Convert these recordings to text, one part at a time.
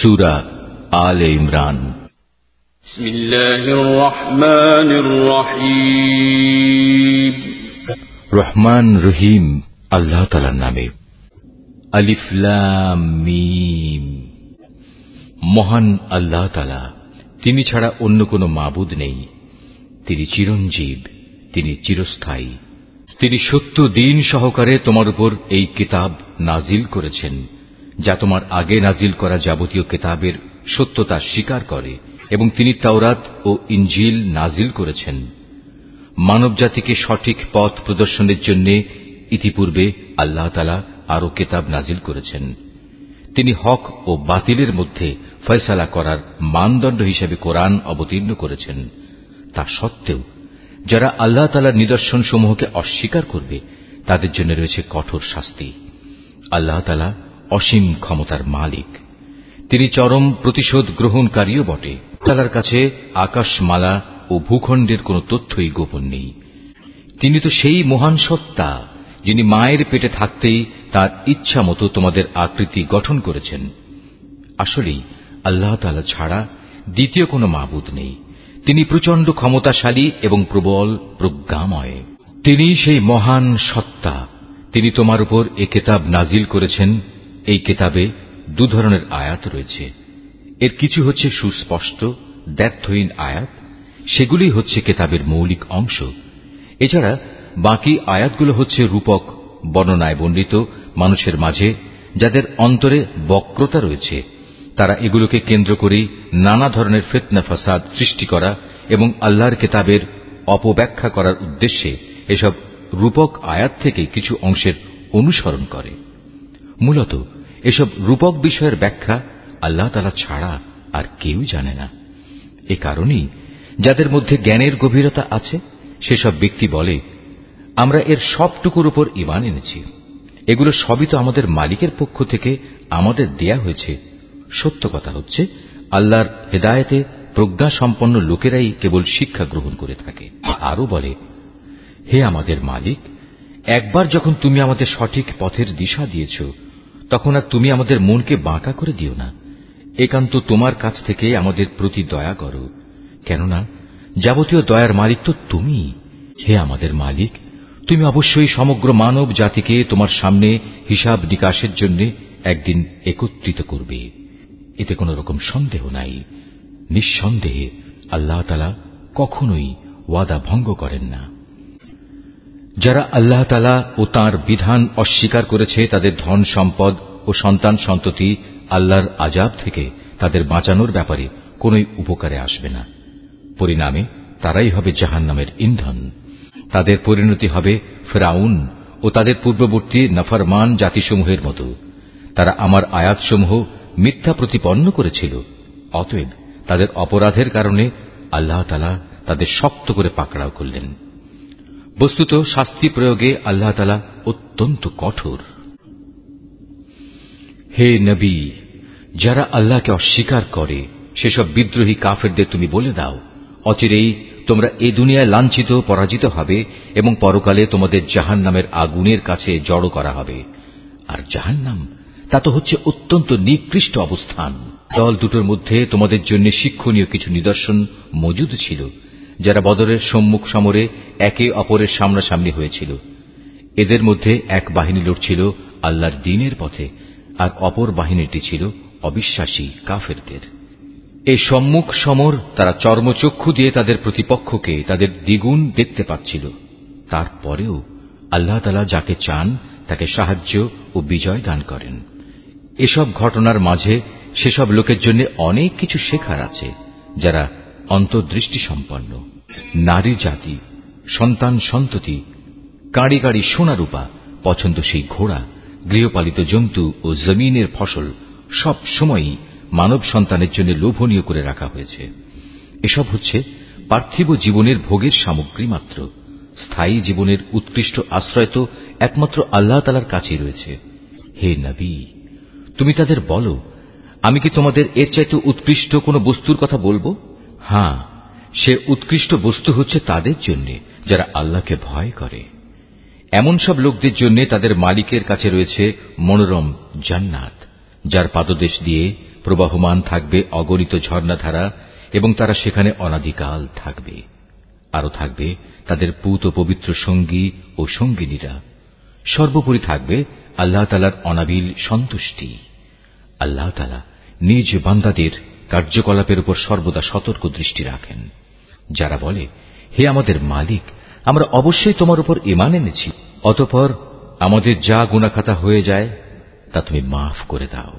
সূরা আলে ইমরান। বিসমিল্লাহির রহমানির রহিম। রহমান রহিম আল্লাহ তাআলার নামে। আলিফ লাম মিম। মহান আল্লাহ তাআলা, তিনি ছাড়া অন্য কোনো মাবুদ নেই। তিনি চিরঞ্জীব, তিনি চিরস্থায়ী। তিনি সত্য দিন সহকারে তোমার উপর এই কিতাব নাজিল করেছেন, যা তোমার আগে নাজিল করা যাবতীয় কিতাবের সত্যতা স্বীকার করে, এবং তিনি তাওরাত ও ইনজিল নাজিল করেছেন। মানবজাতিকে সঠিক পথ প্রদর্শনের জন্য ইতিপূর্বে আল্লাহ তাআলা আরো কিতাব নাজিল করেছেন। তিনি হক ও বাতিলের মধ্যে ফয়সালা করার মানদণ্ড হিসেবে কোরআন অবতীর্ণ করেছেন। তা সত্ত্বেও যারা আল্লাহ তাআলার নিদর্শন সমূহকে অস্বীকার করবে, তাদের জন্য রয়েছে কঠোর শাস্তি। আল্লাহ তাআলা অসীম ক্ষমতার মালিক, তিনি চরম প্রতিশোধ গ্রহণকারীও বটে। তাআলার কাছে আকাশমালা ও ভূখণ্ডের কোন তথ্যই গোপন নেই। তিনি তো সেই মহান সত্তা, যিনি মায়ের পেটে থাকতেই তার ইচ্ছা মতো তোমাদের আকৃতি গঠন করেছেন। আসলেই আল্লাহ তাআলা ছাড়া দ্বিতীয় কোনো মাবুদ নেই। তিনি প্রচন্ড ক্ষমতাশালী এবং প্রবল প্রজ্ঞাময়। তিনি সেই মহান সত্তা। তিনি তোমার উপর এ কিতাব নাজিল করেছেন। এই কিতাবে দু ধরনের আয়াত রয়েছে। এর কিছু হচ্ছে সুস্পষ্ট দ্ব্যর্থহীন আয়াত, সেগুলি হচ্ছে কিতাবের মৌলিক অংশ। এছাড়া বাকি আয়াতগুলো হচ্ছে রূপক বর্ণনায় বর্ণিত মানুষের মাঝে, যাদের অন্তরে বক্রতা রয়েছে। তারা এগুলোকে কেন্দ্র করে নানা ধরনের ফিতনা ফাসাদ সৃষ্টি করা এবং আল্লাহর কিতাবের অপব্যাখ্যা করার উদ্দেশ্যে এসব রূপক আয়াত থেকে কিছু অংশের অনুসরণ করে। মূলত এসব রূপক বিষয়ের ব্যাখ্যা আল্লাহ তাআলা ছাড়া আর কেউ জানে না। এ কারণেই যাদের মধ্যে জ্ঞানের গভীরতা আছে, সেসব ব্যক্তি বলে, আমরা এর সবটুকুর উপর ঈমান এনেছি। এগুলো সবই তো আমাদের মালিকের পক্ষ থেকে আমাদের দেয়া হয়েছে। সত্য কথা হচ্ছে, আল্লাহর হেদায়েতে প্রজ্ঞা সম্পন্ন লোকেরাই কেবল শিক্ষা গ্রহণ করে থাকে। আরো বলে, হে আমাদের মালিক, একবার যখন তুমি আমাদের সঠিক পথের দিশা দিয়েছ, তখন আর তুমি আমাদের মনকে বাঁকা করে দিও না। একান্ত তোমার কাছ থেকে আমাদের প্রতি দয়া করো, কেননা যাবতীয় দয়ার মালিক তো তুমি। হে আমাদের মালিক, তুমি অবশ্যই সমগ্র মানব জাতিকে তোমার সামনে হিসাব নিকাশের জন্য একদিন একত্রিত করবে। এতে কোন রকম সন্দেহ নাই। নিঃসন্দেহে আল্লাহ তাআলা কখনোই ওয়াদা ভঙ্গ করেন না। যারা আল্লাহ তাআলা ও তাঁর বিধান অস্বীকার করেছে, তাদের ধন সম্পদ ও সন্তান সন্ততি আল্লাহর আযাব থেকে তাদের বাঁচানোর ব্যাপারে কোনই উপকারে আসবে না। পরিণামে তারাই হবে জাহান্নামের ইন্ধন। তাদের পরিণতি হবে ফিরআউন ও তাদের পূর্ববর্তী নাফরমান জাতিসমূহের মতো। তারা আমার আয়াতসমূহ মিথ্যা প্রতিপন্ন করেছিল। অতএব তাদের অপরাধের কারণে আল্লাহ তাআলা তাদের শক্ত করে পাকড়াও করলেন। বস্তুত শাস্তি প্রয়োগে আল্লাহ তাআলা অত্যন্ত কঠোর। হে নবী, যারা আল্লাহকে অস্বীকার করে, সেসব বিদ্রোহী কাফেরদের তুমি বলে দাও, অচিরেই তোমরা এই দুনিয়ায় লাঞ্ছিত পরাজিত হবে এবং পরকালে তোমাদের জাহান্নামের আগুনের কাছে জড়ো করা হবে। আর জাহান্নাম তা তো হচ্ছে অত্যন্ত নিকৃষ্ট অবস্থান। দল দুটোর মধ্যে তোমাদের জন্য শিক্ষণীয় কিছু নিদর্শন মজুদ ছিল, যারা বদরের সম্মুখ সমরে একে অপরের সামনাসামনি হয়েছিল। এদের মধ্যে এক বাহিনী লড়ছিল আল্লাহর দ্বীনের পথে, আর অপর বাহিনীটি ছিল অবিশ্বাসী কাফেরদের। এই সম্মুখ সমর তারা চর্মচক্ষু দিয়ে তাদের প্রতিপক্ষকে তাদের দ্বিগুণ দেখতে পাচ্ছিল। তারপরেও আল্লাহ তাআলা যাকে চান তাকে সাহায্য ও বিজয় দান করেন। এসব ঘটনার মাঝে সেসব লোকের জন্য অনেক কিছু শেখার আছে, যারা অন্তর্দৃষ্টি সম্পন্ন। নারী জাতি, সন্তান সন্ততি, কাঁড়ি কাঁড়ি সোনারূপা, পছন্দসই ঘোড়া, গৃহপালিত জন্তু ও জমিনের ফসল সব সময়ই মানব সন্তানের জন্য লোভনীয় করে রাখা হয়েছে। এসব হচ্ছে পার্থিব জীবনের ভোগের সামগ্রী মাত্র। স্থায়ী জীবনের উৎকৃষ্ট আশ্রয় তো একমাত্র আল্লাহ তাআলার কাছেই রয়েছে। হে নবী, তুমি তাদের বলো, আমি কি তোমাদের এর চাইতে উৎকৃষ্ট কোন বস্তুর কথা বলবো? হ্যাঁ, সে উৎকৃষ্ট বস্তু হচ্ছে তাদের জন্য যারা আল্লাহকে ভয় করে। এমন সব লোকদের জন্য তাদের মালিকের কাছে রয়েছে মনোরম জান্নাত, যার পাদদেশ দিয়ে প্রবাহমান থাকবে অগণিত ঝর্ণাধারা এবং তারা সেখানে অনাদিকাল থাকবে। আরো থাকবে তাদের পূত পবিত্র সঙ্গী ও সঙ্গিনীরা। সর্বোপরি থাকবে আল্লাহ তাআলার অনাবিল সন্তুষ্টি। আল্লাহ তাআলা নিজ বান্দাদের কার্যকলাপের উপর সর্বদা সতর্ক দৃষ্টি রাখেন। যারা বলে, হে আমাদের মালিক, আমরা অবশ্যই তোমার উপর ঈমান এনেছি, অতঃপর আমাদের যা গুনাহখাতা হয়ে যায় তা তুমি মাফ করে দাও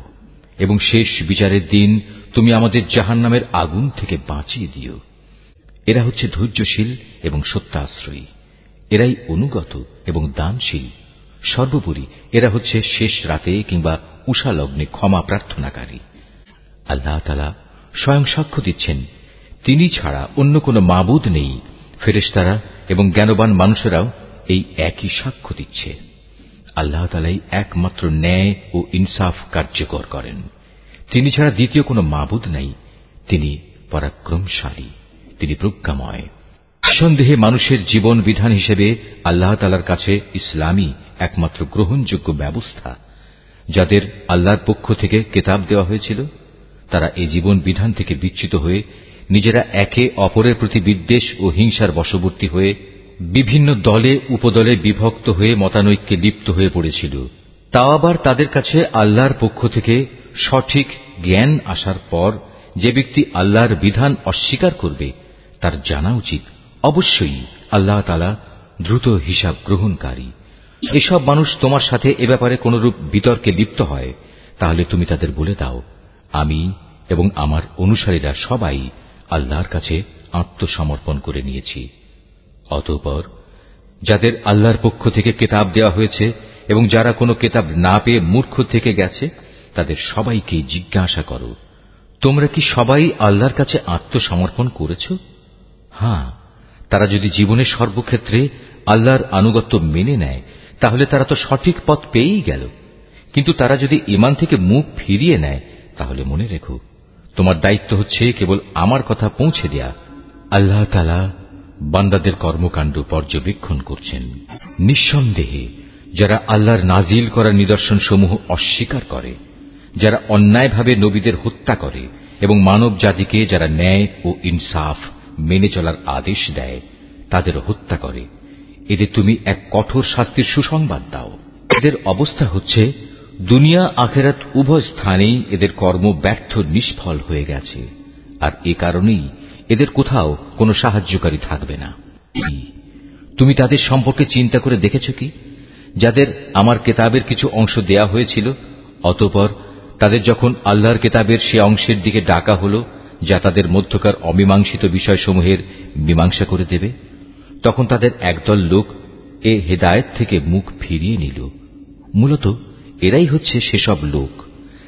এবং শেষ বিচারের দিন তুমি আমাদের জাহান্নামের আগুন থেকে বাঁচিয়ে দিও। এরা হচ্ছে ধৈর্যশীল এবং সত্যাশ্রয়ী। এরাই অনুগত এবং দানশীল। সর্বোপরি এরা হচ্ছে শেষ রাতে কিংবা উষা লগ্নে ক্ষমা প্রার্থনাকারী। আল্লাহ তাআলা স্বয়ং সাক্ষ্য দিচ্ছেন, তিনি ছাড়া অন্য কোনো মাবুদ নেই। ফেরেশতারা এবং জ্ঞানবান মানুষেরাও এই একই সাক্ষ্য দিচ্ছে। আল্লাহ তাআলাই একমাত্র ন্যায় ও ইনসাফ কার্যকর করেন। তিনি ছাড়া দ্বিতীয় কোনো মাবুদ নাই। তিনি পরাক্রমশালী, তিনি প্রজ্ঞাময়। নিঃসন্দেহে মানুষের জীবন বিধান হিসেবে আল্লাহ তাআলার কাছে ইসলামই একমাত্র গ্রহণযোগ্য ব্যবস্থা। যাদের আল্লাহর পক্ষ থেকে কিতাব দেওয়া হয়েছিল, তারা এই জীবন বিধান থেকে বিচ্যুত হয়ে নিজেরা একে অপরের প্রতি বিদ্বেষ ও হিংসার বশবর্তী হয়ে বিভিন্ন দলে উপদলে বিভক্ত হয়ে মতানৈক্যে লিপ্ত হয়ে পড়েছিল। তাও আবার তাদের কাছে আল্লাহর পক্ষ থেকে সঠিক জ্ঞান আসার পর যে ব্যক্তি আল্লাহর বিধান অস্বীকার করবে, তার জানা উচিত অবশ্যই আল্লাহ তাআলা দ্রুত হিসাব গ্রহণকারী। এসব মানুষ তোমার সাথে এ ব্যাপারে কোনরূপ বিতর্কে লিপ্ত হয়, তাহলে তুমি তাদের বলে দাও, আমি এবং আমার অনুসারীরা সবাই আল্লাহর কাছে আত্মসমর্পণ করে নিয়েছি। অতঃপর যাদের আল্লাহর পক্ষ থেকে কিতাব দেওয়া হয়েছে এবং যারা কোনো কিতাব না পেয়ে মূর্খ থেকে গেছে, তাদের সবাইকে জিজ্ঞাসা করো, তোমরা কি সবাই আল্লাহর কাছে আত্মসমর্পণ করেছ? হ্যাঁ, তারা যদি জীবনের সর্বক্ষেত্রে আল্লাহর আনুগত্য মেনে নেয়, তাহলে তারা তো সঠিক পথ পেয়েই গেল। কিন্তু তারা যদি ঈমান থেকে মুখ ফিরিয়ে নেয়, তাহলে মনে রেখো, তোমার দায়িত্ব হচ্ছে কেবল আমার কথা পৌঁছে দেয়া। আল্লাহ তাআলা বান্দাদের কর্মকাণ্ড পর্যবেক্ষণ করছেন। নিঃসন্দেহে যারা আল্লাহর নাজিল করা নিদর্শনসমূহ অস্বীকার করে, যারা অন্যায়ভাবে নবীদের হত্যা করে এবং মানব জাতিকে যারা ন্যায় ও ইনসাফ মেনে চলার আদেশ দেয়, তাদের হত্যা করে, এদের তুমি এক কঠোর শাস্তির সুসংবাদ দাও। এদের অবস্থা হচ্ছে দুনিয়া আখিরাত উভয় স্থানেই এদের কর্ম ব্যর্থ নিষ্ফল হয়ে গেছে, আর এ কারণেই এদের কোথাও কোনো সাহায্যকারী থাকবে না। তুমি তাদের সম্পর্কে চিন্তা করে দেখেছ কি, যাদের আমার কিতাবের কিছু অংশ দেয়া হয়েছিল, অতঃপর তাদের যখন আল্লাহর কিতাবের সে অংশের দিকে ডাকা হল যা তাদের মধ্যকার অমীমাংসিত বিষয়সমূহের মীমাংসা করে দেবে, তখন তাদের একদল লোক এ হেদায়েত থেকে মুখ ফিরিয়ে নিল। মূলত এরাই হচ্ছে সেসব লোক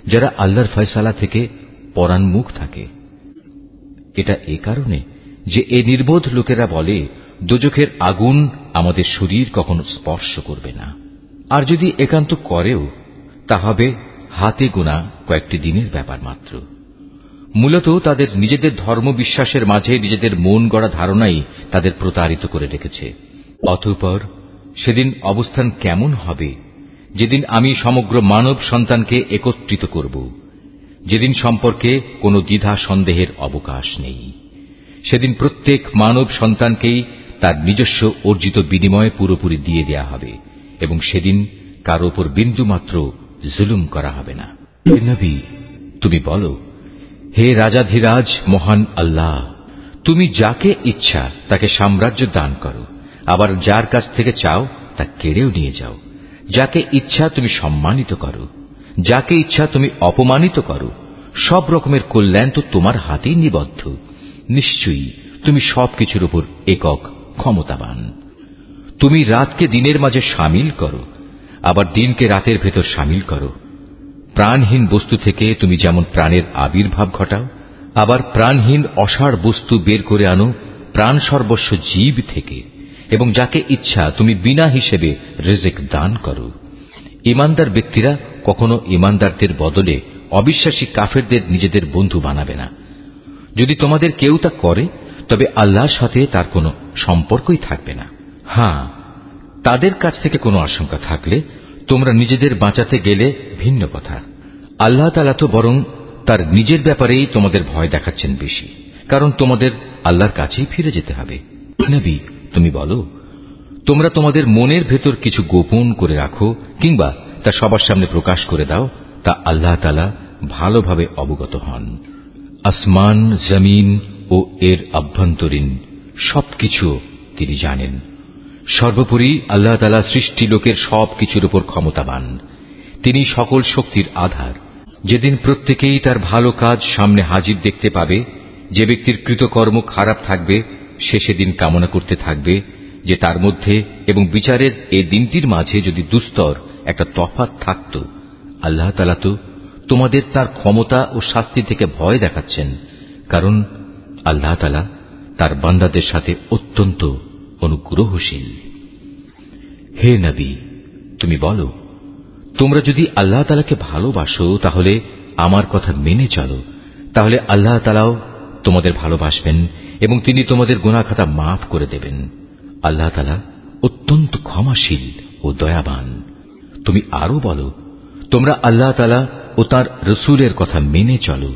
যারা আল্লাহর ফয়সালা থেকে পরান্মুখ থাকে। এটা এ কারণে যে এ নির্বোধ লোকেরা বলে, দোজখের আগুন আমাদের শরীর কখনো স্পর্শ করবে না, আর যদি একান্ত করেও তা হবে হাতে গোনা কয়েকটি দিনের ব্যাপার মাত্র। মূলত তাদের নিজেদের ধর্ম বিশ্বাসের মাঝে নিজেদের মন গড়া ধারণাই তাদের প্রতারিত করে রেখেছে। অতঃপর সেদিন অবস্থান কেমন হবে, যেদিন আমি সমগ্র মানব সন্তানকে একত্রিত করব, যেদিন সম্পর্কে কোনো দ্বিধা সন্দেহের অবকাশ নেই। সেদিন প্রত্যেক মানব সন্তানকেই তার নিজস্ব অর্জিত বিনিময় পুরোপুরি দিয়ে দেয়া হবে এবং সেদিন কারো উপর বিন্দুমাত্র জুলুম করা হবে না। হে নবী, তুমি বলো, হে রাজাধিরাজ মহান আল্লাহ, তুমি যাকে ইচ্ছা তাকে সাম্রাজ্য দান করো, আবার যার কাছ থেকে চাও তা কেড়েও নিয়ে যাও। যাকে ইচ্ছা তুমি সম্মানিত করো, যাকে ইচ্ছা তুমি অপমানিত করো। সব রকমের কল্যাণ তো তোমার হাতেই নিবদ্ধ। নিশ্চয়ই তুমি সবকিছুর উপর একক ক্ষমতাবান। তুমি রাতকে দিনের মাঝে শামিল করো, আবার দিনকে রাতের ভেতর শামিল করো। প্রাণহীন বস্তু থেকে তুমি যেমন প্রাণের আবির্ভাব ঘটাও, আবার প্রাণহীন অসাড় বস্তু বের করে আনো প্রাণ সর্বস্ব জীব থেকে, এবং যাকে ইচ্ছা তুমি বিনা হিসেবে রিজিক দান করো। ঈমানদার ব্যক্তিরা কখনো ঈমানদারদের বদলে অবিশ্বাসী কাফেরদের নিজেদের বন্ধু বানাবে না। যদি তোমাদের কেউ তা করে, তবে আল্লাহর সাথে তার কোনো সম্পর্কই থাকবে না। হ্যাঁ, তাদের কাছ থেকে কোনো আশঙ্কা থাকলে তোমরা নিজেদের বাঁচাতে গেলে ভিন্ন কথা। আল্লাহ তাআলা তো বরং তার নিজের ব্যাপারেই তোমাদের ভয় দেখাচ্ছেন বেশি, কারণ তোমাদের আল্লাহর কাছেই ফিরে যেতে হবে। নবী, তুমি বলো, তোমরা তোমাদের মনের ভেতর কিছু গোপন করে রাখো কিংবা তা সবার সামনে প্রকাশ করে দাও, তা আল্লাহ তাআলা ভালোভাবে অবগত হন। আসমান, জমিন ও এর আভ্যন্তরীণ সবকিছু তিনি জানেন। সর্বোপরি আল্লাহ তাআলা সৃষ্টি লোকের সবকিছুর উপর ক্ষমতাবান। তিনি সকল শক্তির আধার। যেদিন প্রত্যেকেই তার ভালো কাজ সামনে হাজির দেখতে পাবে, যে ব্যক্তির কৃতকর্ম খারাপ থাকবে সে সেদিন কামনা করতে থাকবে যে তার মধ্যে এবং বিচারের এই দিনটির মাঝে যদি দুস্তর একটা তফাৎ থাকত। আল্লাহ তাআলা তো তোমাদের তার ক্ষমতা ও শাস্তি থেকে ভয় দেখাচ্ছেন, কারণ আল্লাহ তাআলা তার বান্দাদের সাথে অত্যন্ত অনুগ্রহশীল। হে নবী, তুমি বলো, তোমরা যদি আল্লাহ তাআলাকে ভালোবাসো তাহলে আমার কথা মেনে চলো, তাহলে আল্লাহ তাআলাও তোমাদের ভালোবাসবেন এবং তিনি তোমাদের গুনাহ খাতা মাফ করে দেবেন। আল্লাহ তাআলা অত্যন্ত ক্ষমাশীল ও দয়াবান। তুমি আরো বলো, তোমরা আল্লাহ তাআলা ও তার রাসূলের কথা মেনে চলো।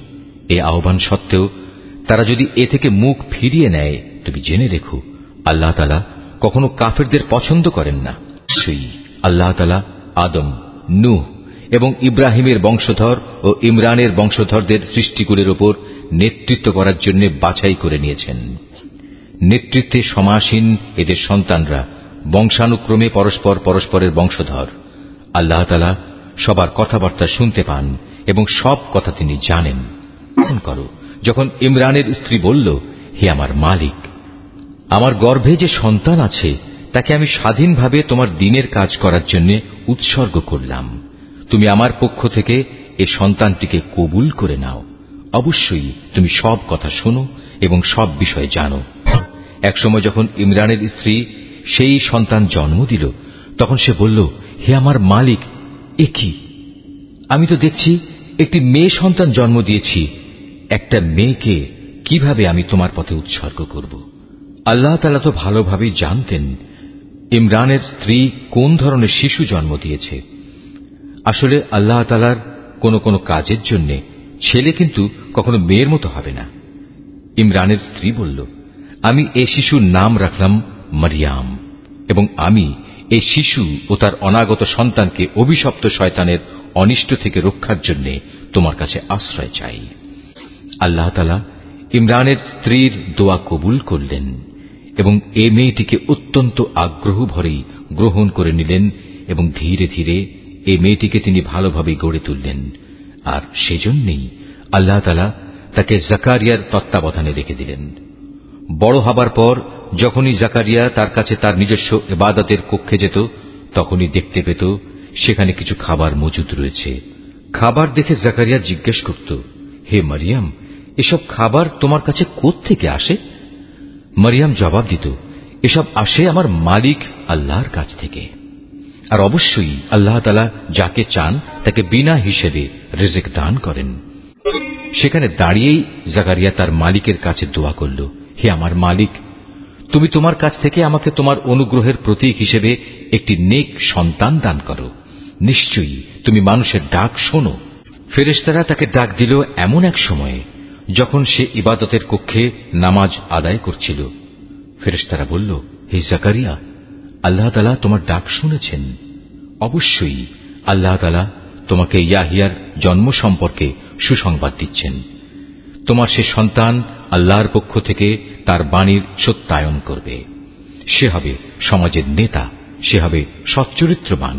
এই আহ্বান সত্ত্বেও তারা যদি এ থেকে মুখ ফিরিয়ে নেয়, তুমি জেনে রেখো আল্লাহ তাআলা কখনো কাফেরদের পছন্দ করেন না। সেই আল্লাহ তাআলা আদম, নূহ এবং ইব্রাহিমের বংশধর ও ইমরানের বংশধরদের সৃষ্টিকুলের উপর নেতৃত্ব করার জন্য বাছাই করে নিয়েছেন। নেতৃত্বে সমাসীন এদের সন্তানরা বংশানুক্রমে পরস্পর পরস্পরের বংশধর। আল্লাহ তাআলা সবার কথাবার্তা শুনতে পান এবং সব কথা তিনি জানেন। করো, যখন ইমরানের স্ত্রী বলল, হে আমার মালিক, আমার গর্ভে যে সন্তান আছে তাকে আমি স্বাধীনভাবে তোমার দ্বীনের কাজ করার জন্য উৎসর্গ করলাম। তুমি আমার পক্ষ থেকে এ সন্তানটিকে কবুল করে নাও। অবশ্যই তুমি সব কথা শোনো এবং সব বিষয় জানো। একসময় যখন ইমরানের স্ত্রী সেই সন্তান জন্ম দিল, তখন সে বলল, হে আমার মালিক, এ কি? আমি তো দেখছি একটি মেয়ে সন্তান জন্ম দিয়েছি। একটা মেয়েকে কিভাবে আমি তোমার পথে উৎসর্গ করব? আল্লাহ তাআলা তো ভালোভাবেই জানতেন ইমরানের স্ত্রী কোন ধরনের শিশু জন্ম দিয়েছে। আসলে আল্লাহ তাআলার কোন কোন কাজের জন্য ছেলে কিন্তু কখনো মেয়ের মতো হবে না। ইমরানের স্ত্রী বলল, আমি এই শিশুর নাম রাখলাম মারিয়াম, এবং আমি এই শিশু ও তার অনাগত সন্তানকে অভিশপ্ত শয়তানের অনিষ্ট থেকে রক্ষার জন্য তোমার কাছে আশ্রয় চাই। আল্লাহ তাআলা ইমরানের স্ত্রীর দোয়া কবুল করলেন এবং এই মেয়েটিকে অত্যন্ত আগ্রহ ভরেই গ্রহণ করে নিলেন এবং ধীরে ধীরে এই মেয়েটিকে তিনি ভালোভাবে গড়ে তুললেন। আর সেজন্যই আল্লাহ তাআলা তাকে জাকারিয়ার তত্ত্বাবধানে রেখে দিলেন। বড় হবার পর যখনই জাকারিয়া তার কাছে তার নিজস্ব ইবাদতের কক্ষে যেত, তখনই দেখতে পেত সেখানে কিছু খাবার মজুদ রয়েছে। খাবার দেখে জাকারিয়া জিজ্ঞেস করত, হে মারিয়াম, এসব খাবার তোমার কাছে কোত্থেকে আসে? মারিয়াম জবাব দিত, এসব আসে আমার মালিক আল্লাহর কাছ থেকে। আর অবশ্যই আল্লাহ তাআলা যাকে চান তাকে বিনা হিসেবে রিজিক দান করেন। সেখানে দাঁড়িয়েই জাকারিয়া তার মালিকের কাছে দোয়া করল, হে আমার মালিক, তুমি তোমার কাছ থেকে আমাকে তোমার অনুগ্রহের প্রতীক হিসেবে একটি নেক সন্তান দান করো। নিশ্চয়ই তুমি মানুষের ডাক শোনো। ফেরেশতারা তাকে ডাক দিল এমন এক সময়ে যখন সে ইবাদতের কক্ষে নামাজ আদায় করছিল। ফেরেশতারা বলল, হে জাকারিয়া, আল্লাহ তাআলা তোমার ডাক শুনেছেন। অবশ্যই আল্লাহ তাআলা তোমাকে ইয়াহিয়ার জন্ম সম্পর্কে সুসংবাদ দিচ্ছেন। তোমার সে সন্তান আল্লাহর পক্ষ থেকে তার বাণীর সত্যায়ন করবে। সে হবে সমাজের নেতা, সে হবে সচ্চরিত্রবান,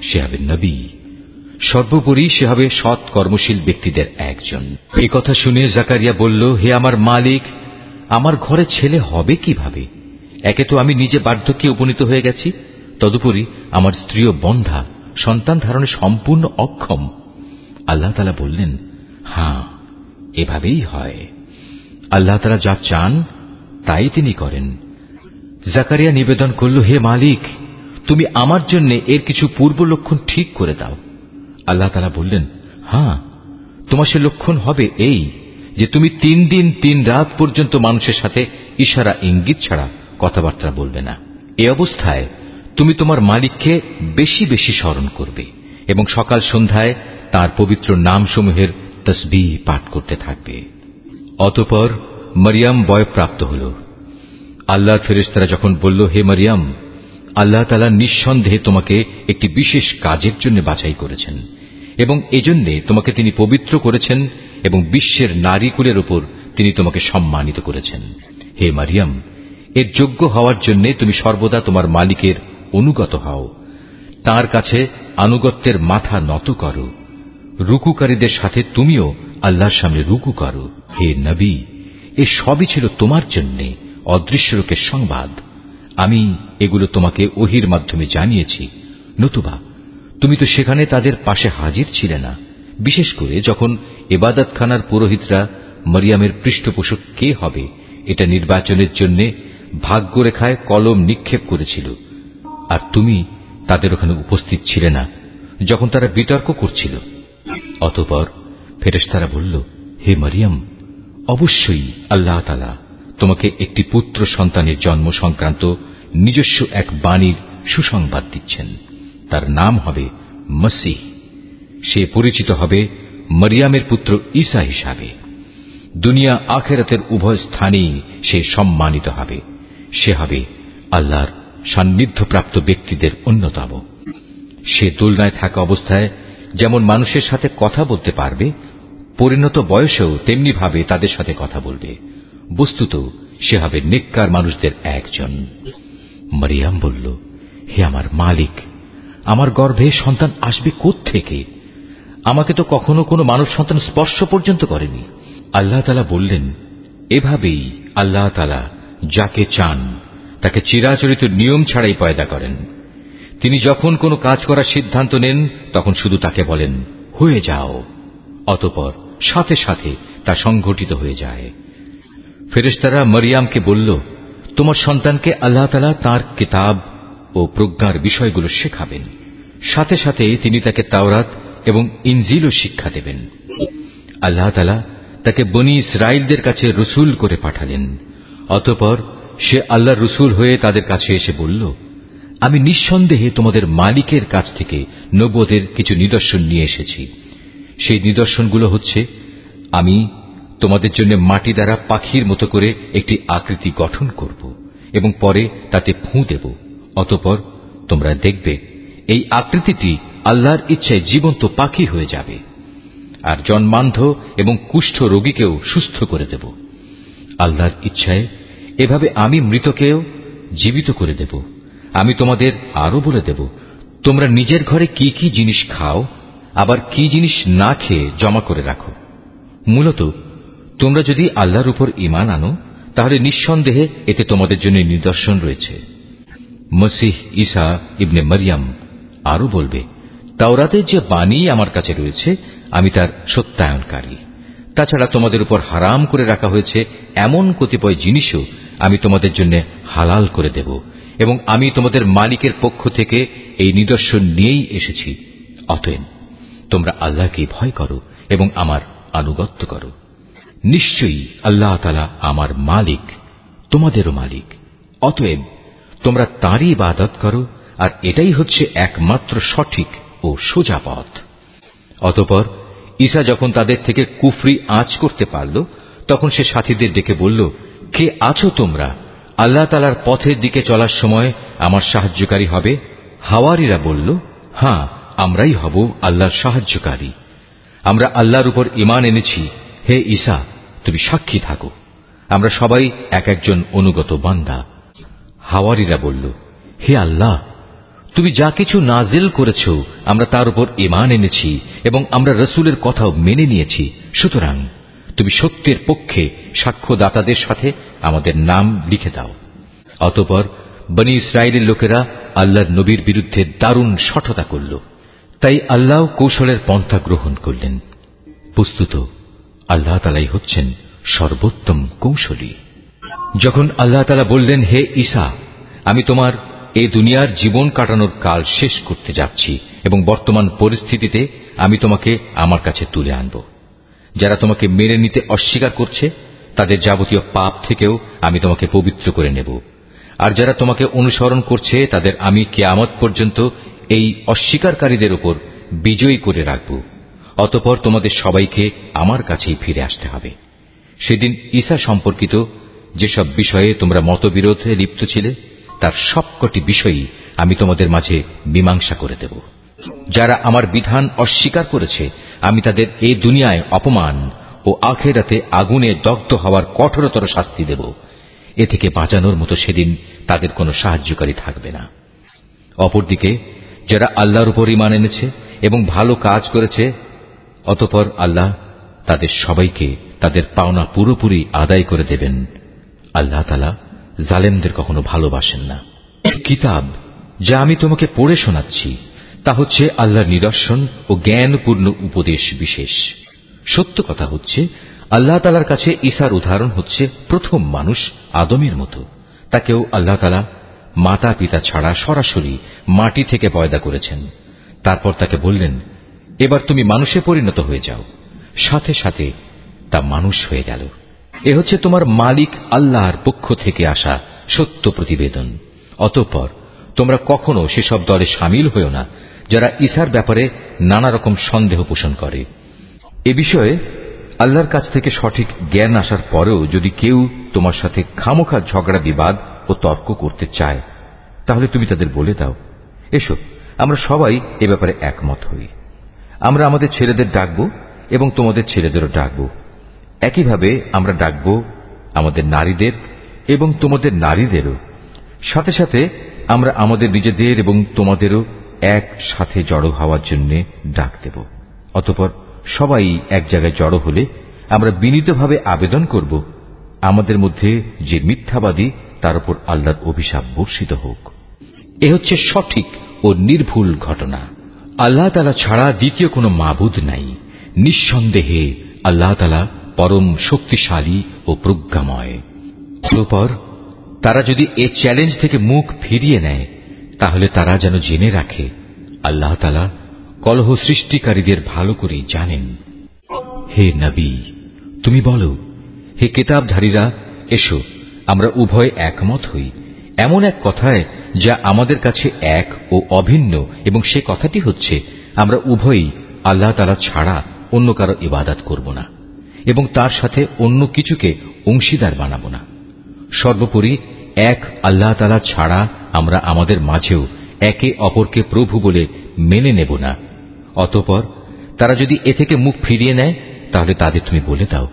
সে হবে নবী, সর্বোপরি সে হবে সৎ কর্মশীল ব্যক্তিদের একজন। এই কথা শুনে জাকারিয়া বলল, হে আমার মালিক, আমার ঘরে ছেলে হবে কিভাবে? একে তো আমি নিজে বার্ধক্যে উপনীত হয়ে গেছি, তদুপরি আমার স্ত্রীও বন্ধা, সন্তান ধারণে সম্পূর্ণ অক্ষম। আল্লাহ তাআলা বললেন, হ্যাঁ, এভাবেই হয়। আল্লাহ তাআলা যা চান তাই তিনি করেন। জাকারিয়া নিবেদন করল, হে মালিক, তুমি আমার জন্য এর কিছু পূর্ব লক্ষণ ঠিক করে দাও। আল্লাহ তাআলা বললেন, হ্যাঁ, তোমার সে লক্ষণ হবে এই যে তুমি 3 দিন 3 রাত পর্যন্ত মানুষের সাথে ইশারা ইঙ্গিত ছাড়া কথাবার্তা বলবে না। এ অবস্থায় তুমি তোমার মালিককে বেশি বেশি স্মরণ করবে এবং সকাল সন্ধ্যায় তার পবিত্র নামসমূহের তসবিহ পাঠ করতে থাকবে। অতঃপর মরিয়ম বয়প্রাপ্ত হল। আল্লাহর ফেরেশতারা যখন বলল, হে মরিয়ম, আল্লাহ তাআলা নিঃসন্দেহে তোমাকে একটি বিশেষ কাজের জন্য বাছাই করেছেন এবং এজন্যে তোমাকে তিনি পবিত্র করেছেন এবং বিশ্বের নারীকুলের উপর তিনি তোমাকে সম্মানিত করেছেন। হে মরিয়ম, এর যোগ্য হওয়ার জন্য তুমি সর্বদা তোমার মালিকের অনুগত হও, তার কাছে আনুগত্যের মাথা নত করো, রুকুকারীদের সাথে তুমিও আল্লাহর সামনে রুকু করো। হে নবী, এ সবই ছিল তোমার জন্য অদৃশ্য লোকের সংবাদ। আমি এগুলো তোমাকে ওহির মাধ্যমে জানিয়েছি, নতুবা তুমি তো সেখানে তাদের পাশে হাজির ছিলে না, বিশেষ করে যখন ইবাদতখানার পুরোহিতরা মরিয়মের পৃষ্ঠপোষক কে হবে এটা নির্বাচনের জন্য ভাগ্যরেখায় কলম নিক্ষেপ করেছিল, আর তুমি তাদের ওখানে উপস্থিত ছিলে না যখন তারা বিতর্ক করছিল। অতঃপর ফেরেশতারা বলল, হে মরিয়ম, অবশ্যই আল্লাহ তাআলা তোমাকে একটি পুত্র সন্তানের জন্ম সংক্রান্ত নিজস্ব এক বাণীর সুসংবাদ দিচ্ছেন। তার নাম হবে মসীহ। সে পরিচিত হবে মরিয়মের পুত্র ঈসা হিসাবে। দুনিয়া আখিরাতের উভয় স্থানেই সে সম্মানিত হবে। সে হবে আল্লাহর সান্নিধ্যপ্রাপ্ত ব্যক্তিদের অন্যতম। সে দোলনায় থাকা অবস্থায় যেমন মানুষের সাথে কথা বলতে পারবে, পরিণত বয়সেও তেমনি ভাবে তাদের সাথে কথা বলবে। বস্তুত সে হবে নেককার মানুষদের একজন। মরিয়ম বলল, হে আমার মালিক, আমার গর্ভে সন্তান আসবে কোত্থেকে? আমাকে তো কখনো কোনো মানব সন্তান স্পর্শ পর্যন্ত করেনি। আল্লাহ তাআলা বললেন, এভাবেই আল্লাহ তাআলা যাকে চান তাকে চিরাচরিত নিয়ম ছাড়াই পয়দা করেন। তিনি যখন কোনো কাজ করার সিদ্ধান্ত নেন তখন শুধু তাকে বলেন, হয়ে যাও, অতঃপর সাথে সাথে তা সংঘটিত হয়ে যায়। ফেরেশতারা মরিয়মকে বলল, তোমার সন্তানকে আল্লাহ তাআলা তাঁর কিতাব ও প্রজ্ঞার বিষয়গুলো শেখাবেন, সাথে সাথে তিনি তাকে তাওরাত এবং ইনজিলও শিক্ষা দেবেন। আল্লাহ তাআলা তাকে বনী ইসরাইলদের কাছে রসুল করে পাঠালেন। অতঃপর সে আল্লাহর রসুল হয়ে তাদের কাছে এসে বলল, আমি নিঃসন্দেহে তোমাদের মালিকের কাছ থেকে নবুয়তের কিছু নিদর্শন নিয়ে এসেছি। সেই নিদর্শনগুলো হচ্ছে, আমি তোমাদের জন্য মাটি দ্বারা পাখির মতো করে একটি আকৃতি গঠন করব এবং পরে তাতে ফুঁ দেব। অতঃপর তোমরা দেখবে এই আকৃতিটি আল্লাহর ইচ্ছায় জীবন্ত পাখি হয়ে যাবে, আর জন্মান্ধ এবং কুষ্ঠ রোগীকেও সুস্থ করে দেব। আল্লাহর ইচ্ছায় এভাবে আমি মৃতকেও জীবিত করে দেব। আমি তোমাদের আরো বলে দেব, তোমরা নিজের ঘরে কি কি জিনিস খাও, আবার কি জিনিস না খেয়ে জমা করে রাখো। মূলত তোমরা যদি আল্লাহর উপর ঈমান আনো তাহলে নিঃসন্দেহে এতে তোমাদের জন্য নিদর্শন রয়েছে। মসীহ ঈসা ইবনে মরিয়ম আরো বলবে, তাওরাতের যে বাণী আমার কাছে রয়েছে আমি তার সত্যায়নকারী। তাছাড়া তোমাদের উপর হারাম করে রাখা হয়েছে এমন কতিপয় জিনিসও আমি তোমাদের জন্য হালাল করে দেব, এবং আমি তোমাদের মালিকের পক্ষ থেকে এই নিদর্শন নিয়েই এসেছি। অতএব তোমরা আল্লাহকে ভয় করো এবং আমার আনুগত্য করো। নিশ্চয়ই আল্লাহ তাআলা আমার মালিক, তোমাদেরও মালিক। অতএব তোমরা তাঁরই ইবাদত করো, আর এটাই হচ্ছে একমাত্র সঠিক ও সোজা পথ। অতঃপর ঈসা যখন তাদের থেকে কুফরি আঁচ করতে পারল তখন সে সাথীদের ডেকে বলল, কে আছো তোমরা? আল্লাহ তাআলার পথের দিকে চলার সময় আমার সাহায্যকারী হবে? হাওয়ারীরা বলল, হ্যাঁ, আমরাই হব আল্লাহর সাহায্যকারী। আমরা আল্লাহর উপর ঈমান এনেছি। হে ঈসা, তুমি সাক্ষী থাকো, আমরা সবাই এক একজন অনুগত বান্দা। হাওয়ারীরা বলল, হে আল্লাহ, তুমি যা কিছু নাজিল করেছ আমরা তার উপর ঈমান এনেছি এবং আমরা রসুলের কথাও মেনে নিয়েছি। সুতরাং তুমি সত্যের পক্ষে সাক্ষ্যদাতাদের সাথে আমাদের নাম লিখে দাও। অতঃপর বনী ইসরায়েলের লোকেরা আল্লাহর নবীর বিরুদ্ধে দারুণ শঠতা করল, তাই আল্লাহ কৌশলের পন্থা গ্রহণ করলেন। বস্তুত আল্লাহ তাআলাই হচ্ছেন সর্বোত্তম কৌশলী। যখন আল্লাহ তাআলা বললেন, হে ঈসা, আমি তোমার এই দুনিয়ার জীবন কাটানোর কাল শেষ করতে যাচ্ছি এবং বর্তমান পরিস্থিতিতে আমি তোমাকে আমার কাছে তুলে আনব। যারা তোমাকে মেনে নিতে অস্বীকার করছে তাদের যাবতীয় পাপ থেকেও আমি তোমাকে পবিত্র করে নেব, আর যারা তোমাকে অনুসরণ করছে তাদের আমি কিয়ামত পর্যন্ত এই অস্বীকারীদের উপর বিজয়ী করে রাখব। অতঃপর তোমাদের সবাইকে আমার কাছেই ফিরে আসতে হবে। সেদিন ঈসা সম্পর্কিত যেসব বিষয়ে তোমরা মতবিরোধে লিপ্ত ছিলে তার সবকটি বিষয়ই আমি তোমাদের মাঝে মীমাংসা করে দেব। যারা আমার বিধান অস্বীকার করেছে আমি তাদের এই দুনিয়ায় অপমান ও আখিরাতে আগুনে দগ্ধ হওয়ার কঠোরতর শাস্তি দেব। এ থেকে বাঁচানোর মতো সেদিন তাদের কোনো সাহায্যকারী থাকবে না। অপরদিকে যারা আল্লাহর উপর ঈমান এনেছে এবং ভালো কাজ করেছে অতঃপর আল্লাহ তাদের সবাইকে তাদের পাওনা পুরোপুরি আদায় করে দেবেন। আল্লাহ তাআলা জালেমদের কখনো ভালোবাসেন না। কিতাব যা আমি তোমাকে পড়ে শোনাচ্ছি তা হচ্ছে আল্লাহর নিদর্শন ও জ্ঞানপূর্ণ উপদেশ বিশেষ। সত্য কথা হচ্ছে আল্লাহ তাআলার কাছে ঈসার উদাহরণ হচ্ছে প্রথম মানুষ আদমের মতো। তাকেও আল্লাহ তাআলা মাতা পিতা ছাড়া সরাসরি মাটি থেকে পয়দা করেছেন। তারপর তাকে বললেন, এবার তুমি মানুষে পরিণত হয়ে যাও। সাথে সাথে তা মানুষ হয়ে গেল। এ হচ্ছে তোমার মালিক আল্লাহর পক্ষ থেকে আসা সত্য প্রতিবেদন। অতঃপর তোমরা কখনো সেসব দলে সামিল হয়েও না যারা ঈসার ব্যাপারে নানা রকম সন্দেহ পোষণ করে। এ বিষয়ে আল্লাহর কাছ থেকে সঠিক জ্ঞান আসার পরেও যদি কেউ তোমার সাথে খামোখা ঝগড়া বিবাদ ও তর্ক করতে চায় তাহলে তুমি তাদের বলে দাও, এসো আমরা সবাই এ ব্যাপারে একমত হই। আমরা আমাদের ছেলেদের ডাকবো এবং তোমাদের ছেলেদেরও ডাকবো। একইভাবে আমরা ডাকবো আমাদের নারীদের এবং তোমাদের নারীদেরও। সাথে সাথে আমরা আমাদের নিজেদের এবং তোমাদেরও একসাথে জড়ো হওয়ার জন্য ডাক দেব। অতঃপর সবাই এক জায়গায় জড়ো হলে আমরা বিনীতভাবে আবেদন করব, আমাদের মধ্যে যে মিথ্যাবাদী তার উপর আল্লাহর অভিশাপ বর্ষিত হোক। এ হচ্ছে সঠিক ও নির্ভুল ঘটনা। আল্লাহ তাআলা ছাড়া দ্বিতীয় কোনো মাবুদ নাই। নিঃসন্দেহে আল্লাহ তাআলা পরম শক্তিশালী ও প্রজ্ঞাময়। অতঃপর তারা যদি এ চ্যালেঞ্জ থেকে মুখ ফিরিয়ে নেয় তাহলে তারা যেন জেনে রাখে আল্লাহ তাআলা কলহ সৃষ্টিকারীদের ভালো করেই জানেন। হে নবী, তুমি বলো, হে কিতাবধারীরা, এসো আমরা উভয় একমত হই এমন এক কথায় যা আমাদের কাছে এক ও অভিন্ন, এবং সে কথাটি হচ্ছে আমরা উভয়ই আল্লাহ তাআলা ছাড়া অন্য কারো ইবাদত করব না এবং তার সাথে অন্য কিছুকে অংশীদার বানাবো না। সর্বোপরি এক আল্লাহ তাআলা ছাড়া আমরা আমাদের মাঝেও একে অপরকে প্রভু বলে মেনে নেব না। অতঃপর তারা যদি এ থেকে মুখ ফিরিয়ে নেয় তাহলে তাদের তুমি বলে দাও,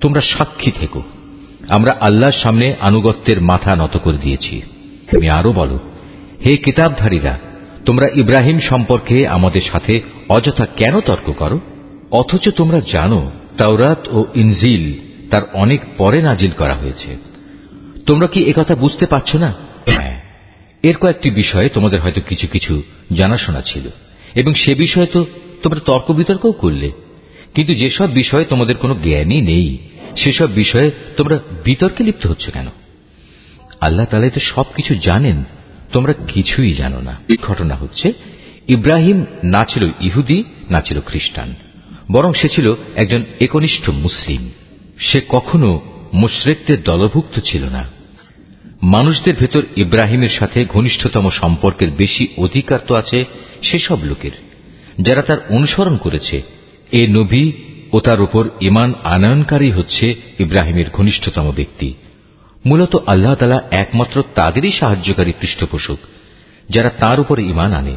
তোমরা সাক্ষী থেকো, আমরা আল্লাহর সামনে আনুগত্যের মাথা নত করে দিয়েছি। তুমি আরো বলো, হে কিতাবধারীরা, তোমরা ইব্রাহিম সম্পর্কে আমাদের সাথে অযথা কেন তর্ক করো, অথচ তোমরা জানো তাওরাত ও ইনজিল তার অনেক পরে নাজিল করা হয়েছে। তোমরা কি একথা বুঝতে পারছ না? হ্যাঁ, এর কয়েকটি বিষয়ে তোমাদের হয়তো কিছু কিছু জানাশোনা ছিল এবং সে বিষয়ে তো তোমরা তর্ক বিতর্কও করলে, কিন্তু যেসব বিষয়ে তোমাদের কোনো জ্ঞানই নেই সেসব বিষয়ে তোমরা বিতর্কে লিপ্ত হচ্ছ কেন? আল্লাহ তাআলা তো সবকিছু জানেন, তোমরা কিছুই জানো না। এই ঘটনা হচ্ছে ইব্রাহিম না ছিল ইহুদি না ছিল খ্রিস্টান, বরং সে ছিল একজন একনিষ্ঠ মুসলিম। সে কখনো মুশরিকদের দলভুক্ত ছিল না। মানুষদের ভেতর ইব্রাহিমের সাথে ঘনিষ্ঠতম সম্পর্কের বেশি অধিকার তো আছে সেসব লোকের যারা তার অনুসরণ করেছে। এ নবী ও তার উপর ঈমান আনয়নকারী হচ্ছে ইব্রাহিমের ঘনিষ্ঠতম ব্যক্তি। মূলত আল্লাহ তাআলা একমাত্র তাদেরই সাহায্যকারী পৃষ্ঠপোষক যারা তার উপর ঈমান আনে।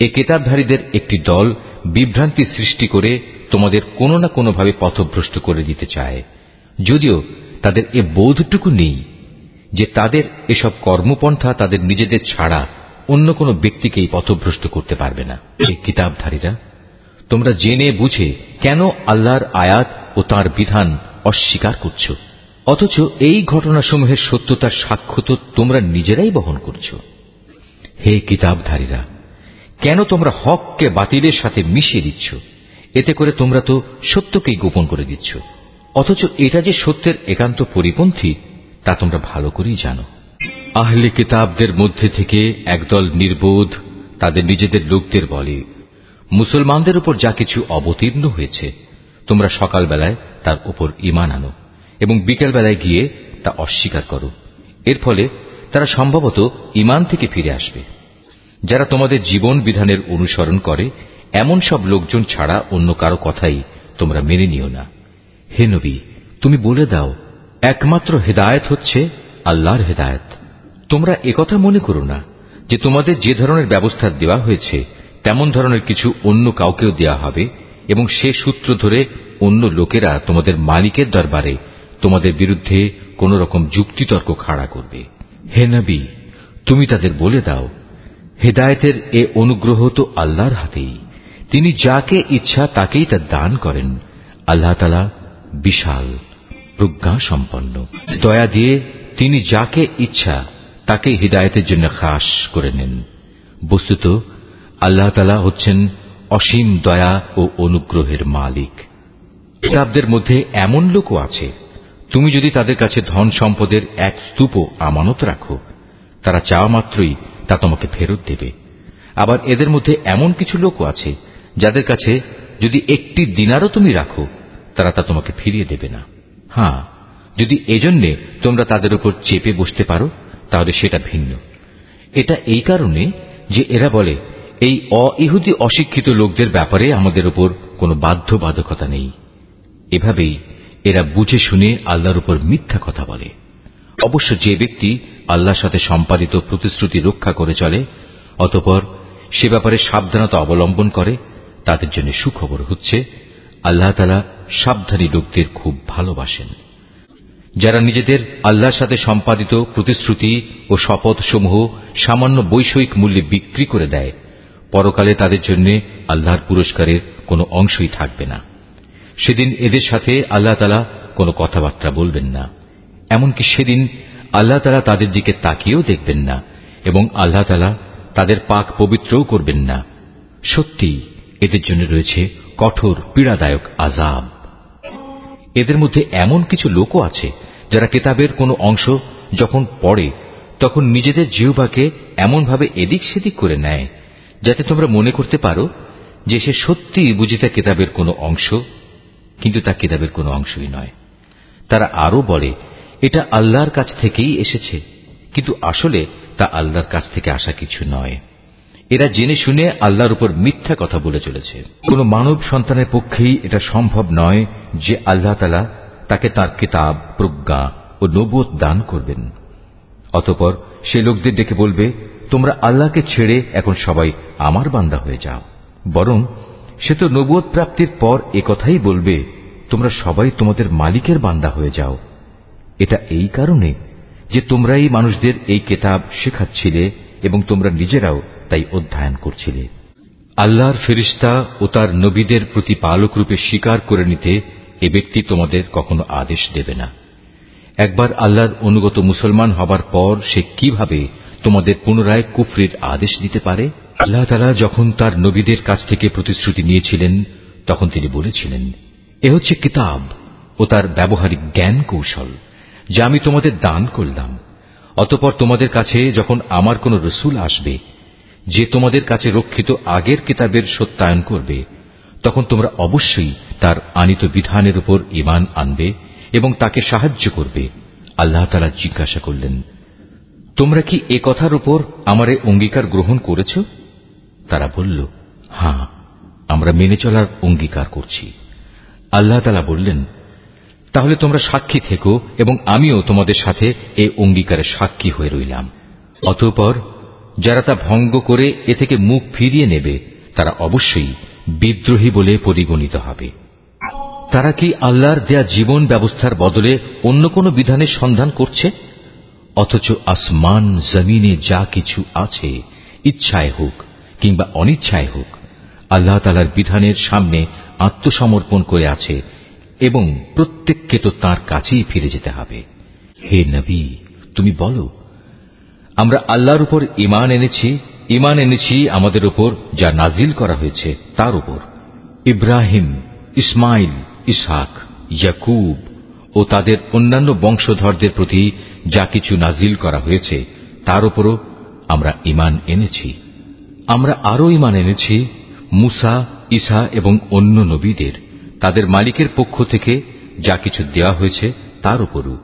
এ কিতাবধারীদের একটি দল বিভ্রান্তি সৃষ্টি করে তোমাদের কোনো না কোনোভাবে পথভ্রষ্ট করে দিতে চায়, যদিও তাদের এ বোধটুকু নেই যে তাদের এসব কর্মপন্থা তাদের নিজেদের ছাড়া অন্য কোনো ব্যক্তিকেই পথভ্রষ্ট করতে পারবে না। এই কিতাবধারীরা, তোমরা জেনে বুঝে কেন আল্লাহর আয়াত ও তাঁর বিধান অস্বীকার করছ, অথচ এই ঘটনাসমূহের সত্যতার সাক্ষ্য তো তোমরা নিজেরাই বহন করছ। হে কিতাবধারীরা, কেন তোমরা হককে বাতিলের সাথে মিশিয়ে দিচ্ছ? এতে করে তোমরা তো সত্যকেই গোপন করে দিচ্ছ, অথচ এটা যে সত্যের একান্ত পরিপন্থী তা তোমরা ভালো করেই জানো। আহলে কিতাবদের মধ্যে থেকে একদল নির্বোধ তাদের নিজেদের লোকদের বলে, মুসলমানদের উপর যা কিছু অবতীর্ণ হয়েছে তোমরা সকালবেলায় তার উপর ঈমান আনো এবং বিকেলবেলায় গিয়ে তা অস্বীকার করো। এর ফলে তারা সম্ভবত ঈমান থেকে ফিরে আসবে। যারা তোমাদের জীবন বিধানের অনুসরণ করে এমন সব লোকজন ছাড়া অন্য কারো কথাই তোমরা মেনে নিও না। হে নবী, তুমি বলে দাও, একমাত্র হেদায়েত হচ্ছে আল্লাহর হেদায়েত। তোমরা একথা মনে করো না যে তোমাদের যে ধরনের ব্যবস্থা দেওয়া হয়েছে তেমন ধরনের কিছু অন্য কাউকেও দেওয়া হবে এবং সে সূত্র ধরে অন্য লোকেরা তোমাদের মালিকের দরবারে তোমাদের বিরুদ্ধে কোন রকম যুক্তিতর্ক খাড়া করবে। হে নবী, তুমি তাদের বলে দাও, হেদায়েতের এ অনুগ্রহ তো আল্লাহর হাতেই। তিনি যাকে ইচ্ছা তাকেই তা দান করেন। আল্লাহ তাআলা বিশাল প্রজ্ঞা সম্পন্ন। দয়া দিয়ে তিনি যাকে ইচ্ছা তাকে হিদায়াতের জন্য খাস করে নেন। বস্তুত আল্লাহ তাআলা হচ্ছেন অসীম দয়া ও অনুগ্রহের মালিক। কিতাবদের মধ্যে এমন লোকও আছে, তুমি যদি তাদের কাছে ধন সম্পদের এক স্তূপও আমানত রাখো, তারা চাওয়া মাত্রই তা তোমাকে ফেরত দেবে। আবার এদের মধ্যে এমন কিছু লোকও আছে যাদের কাছে যদি একটি দিনারও তুমি রাখো, তারা তা তোমাকে ফিরিয়ে দেবে না। হ্যাঁ, যদি এজন্যে তোমরা তাদের উপর চেপে বসতে পারো তাহলে সেটা ভিন্ন। এটা এই কারণে যে এরা বলে, এই অইহুদি অশিক্ষিত লোকদের ব্যাপারে আমাদের উপর কোনো বাধ্যবাধকতা নেই। এভাবেই এরা বুঝে শুনে আল্লাহর উপর মিথ্যা কথা বলে। অবশ্য যে ব্যক্তি আল্লাহর সাথে সম্পাদিত প্রতিশ্রুতি রক্ষা করে চলে, অতঃপর সে ব্যাপারে সাবধানতা অবলম্বন করে, তাদের জন্য সুখবর হচ্ছে আল্লাহ তাআলা সাবধানী লোকদের খুব ভালোবাসেন। যারা নিজেদের আল্লাহর সাথে সম্পাদিত প্রতিশ্রুতি ও শপথসমূহ সামান্য বৈষয়িক মূল্যে বিক্রি করে দেয়, পরকালে তাদের জন্য আল্লাহর পুরস্কারের কোনো অংশই থাকবে না। সেদিন এদের সাথে আল্লাহ তাআলা কোনো কথাবার্তা বলবেন না। এমনকি সেদিন আল্লাহ তাআলা তাদের দিকে তাকিয়েও দেখবেন না এবং আল্লাহ তাআলা তাদের পাক পবিত্রও করবেন না। সত্যি এদের জন্য রয়েছে কঠোর পীড়াদায়ক আযাব। এদের মধ্যে এমন কিছু লোকও আছে যারা কিতাবের কোনো অংশ যখন পড়ে তখন নিজেদের জিহ্বাকে এমনভাবে এদিক সেদিক করে নেয় যাতে তোমরা মনে করতে পারো যে সে সত্যিই বুঝিতে কিতাবের কোনো অংশ, কিন্তু তা কিতাবের কোনো অংশই নয়। তারা আরো বলে এটা আল্লাহর কাছ থেকেই এসেছে, কিন্তু আসলে তা আল্লাহর কাছ থেকে আসা কিছু নয়। এরা জেনে শুনে আল্লাহর উপর মিথ্যা কথা বলে চলেছে। কোন মানব সন্তানের পক্ষেই এটা সম্ভব নয় যে আল্লাহ তাআলা তাকে তার কিতাব, প্রজ্ঞা ও নবুয়ত দান করবেন। অতঃপর সে লোকদের ডেকে বলবে, তোমরা আল্লাহকে ছেড়ে এখন সবাই আমার বান্দা হয়ে যাও। বরং সে তো নবুয়ত প্রাপ্তির পর একথাই বলবে, তোমরা সবাই তোমাদের মালিকের বান্দা হয়ে যাও। এটা এই কারণে যে তোমরাই মানুষদের এই কিতাব শেখাচ্ছিলে এবং তোমরা নিজেরাও তাই অধ্যয়ন করছিলে। আল্লাহর ফেরেশতা ও তার নবীদের প্রতিপালক রূপে স্বীকার করে নিতে এ ব্যক্তি তোমাদের কখনো আদেশ দেবে না। একবার আল্লাহর অনুগত মুসলমান হবার পর সে কিভাবে তোমাদের পুনরায় কুফরির আদেশ দিতে পারে? আল্লাহ তাআলা যখন তার নবীদের কাছ থেকে প্রতিশ্রুতি নিয়েছিলেন তখন তিনি বলেছিলেন, এ হচ্ছে কিতাব ও তার ব্যবহারিক জ্ঞান কৌশল যা আমি তোমাদের দান করলাম। অতঃপর তোমাদের কাছে যখন আমার কোন রসূল আসবে যে তোমাদের কাছে রক্ষিত আগের কিতাবের সত্যায়ন করবে, তখন তোমরা অবশ্যই তার আনিত বিধানের উপর ঈমান আনবে এবং তাকে সাহায্য করবে। আল্লাহ তাআলা জিজ্ঞাসা করলেন, তোমরা কি এ কথার উপর আমার অঙ্গীকার গ্রহণ করেছ? তারা বলল, হ্যাঁ, আমরা মেনে চলার অঙ্গীকার করছি। আল্লাহ তাআলা বললেন, তাহলে তোমরা সাক্ষী থেকো এবং আমিও তোমাদের সাথে এ অঙ্গীকারের সাক্ষী হয়ে রইলাম। অতঃপর যারা তা ভঙ্গ করে এ থেকে মুখ ফিরিয়ে নেবে তারা অবশ্যই বিদ্রোহী বলে পরিগণিত হবে। তারা কি আল্লাহর দেয়া জীবন ব্যবস্থার বদলে অন্য কোন বিধানের সন্ধান করছে? অথচ আসমান জমিনে যা কিছু আছে, ইচ্ছায় হোক কিংবা অনিচ্ছায় হোক, আল্লাহ তাআলার বিধানের সামনে আত্মসমর্পণ করে আছে এবং প্রত্যেককে তো তাঁর কাছেই ফিরে যেতে হবে। হে নবী, তুমি বলো, আমরা আল্লাহর উপর ঈমান এনেছি আমাদের উপর যা নাজিল করা হয়েছে তার উপর। ইব্রাহিম, ইসমাইল, ইসহাক, ইয়াকুব ও তাদের অন্যান্য বংশধরদের প্রতি যা কিছু নাজিল করা হয়েছে তার উপরও আমরা ঈমান এনেছি। আমরা আরো ঈমান এনেছি মুসা, ঈসা এবং অন্য নবীদের তাদের মালিকের পক্ষ থেকে যা কিছু দেওয়া হয়েছে তার উপরও।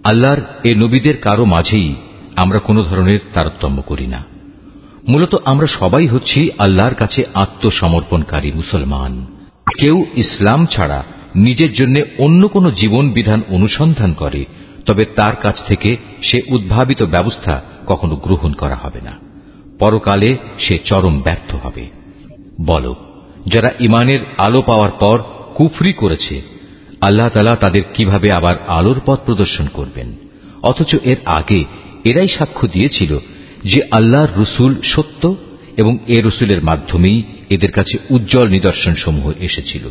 আল্লাহর এ নবীদের কারো মাঝেই আমরা কোনো ধরনের তারতম্য করি না। মূলত আমরা সবাই হচ্ছি আল্লাহর কাছে আত্মসমর্পণকারী মুসলমান। কেউ ইসলাম ছাড়া নিজের জন্য অন্য কোন জীবন বিধান অনুসন্ধান করে, তবে তার কাছ থেকে সে উদ্ভাবিত ব্যবস্থা কখনো গ্রহণ করা হবে না। পরকালে সে চরম ব্যর্থ হবে। বলো, যারা ইমানের আলো পাওয়ার পর কুফরি করেছে, আল্লাহ তাআলা তাদের কিভাবে আবার আলোর পথ প্রদর্শন করবেন? অথচ এর আগে এরাই সাক্ষ্য দিয়েছিল যে আল্লাহর রসুল সত্য এবং এ রসুলের মাধ্যমেই এদের কাছে উজ্জ্বল নিদর্শন সমূহ এসেছিল।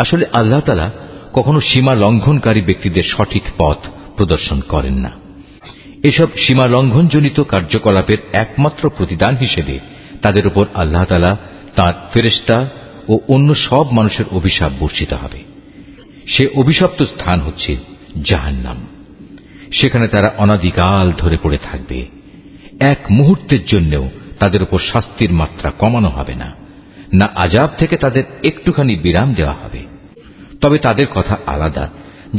আসলে আল্লাহ তাআলা কখনো সীমা লঙ্ঘনকারী ব্যক্তিদের সঠিক পথ প্রদর্শন করেন না। এসব সীমা লঙ্ঘনজনিত কার্যকলাপের একমাত্র প্রতিদান হিসেবে তাদের উপর আল্লাহ তাআলা তাঁর ফেরেশতা ও অন্য সব মানুষের অভিশাপ বর্ষিত হবে। সে অভিশপ্ত স্থান হচ্ছে জাহান্নাম। সেখানে তারা অনাদিকাল ধরে পড়ে থাকবে। এক মুহূর্তের জন্যও তাদের উপর শাস্তির মাত্রা কমানো হবে না, না আযাব থেকে তাদের একটুখানি বিরাম দেওয়া হবে। তবে তাদের কথা আলাদা,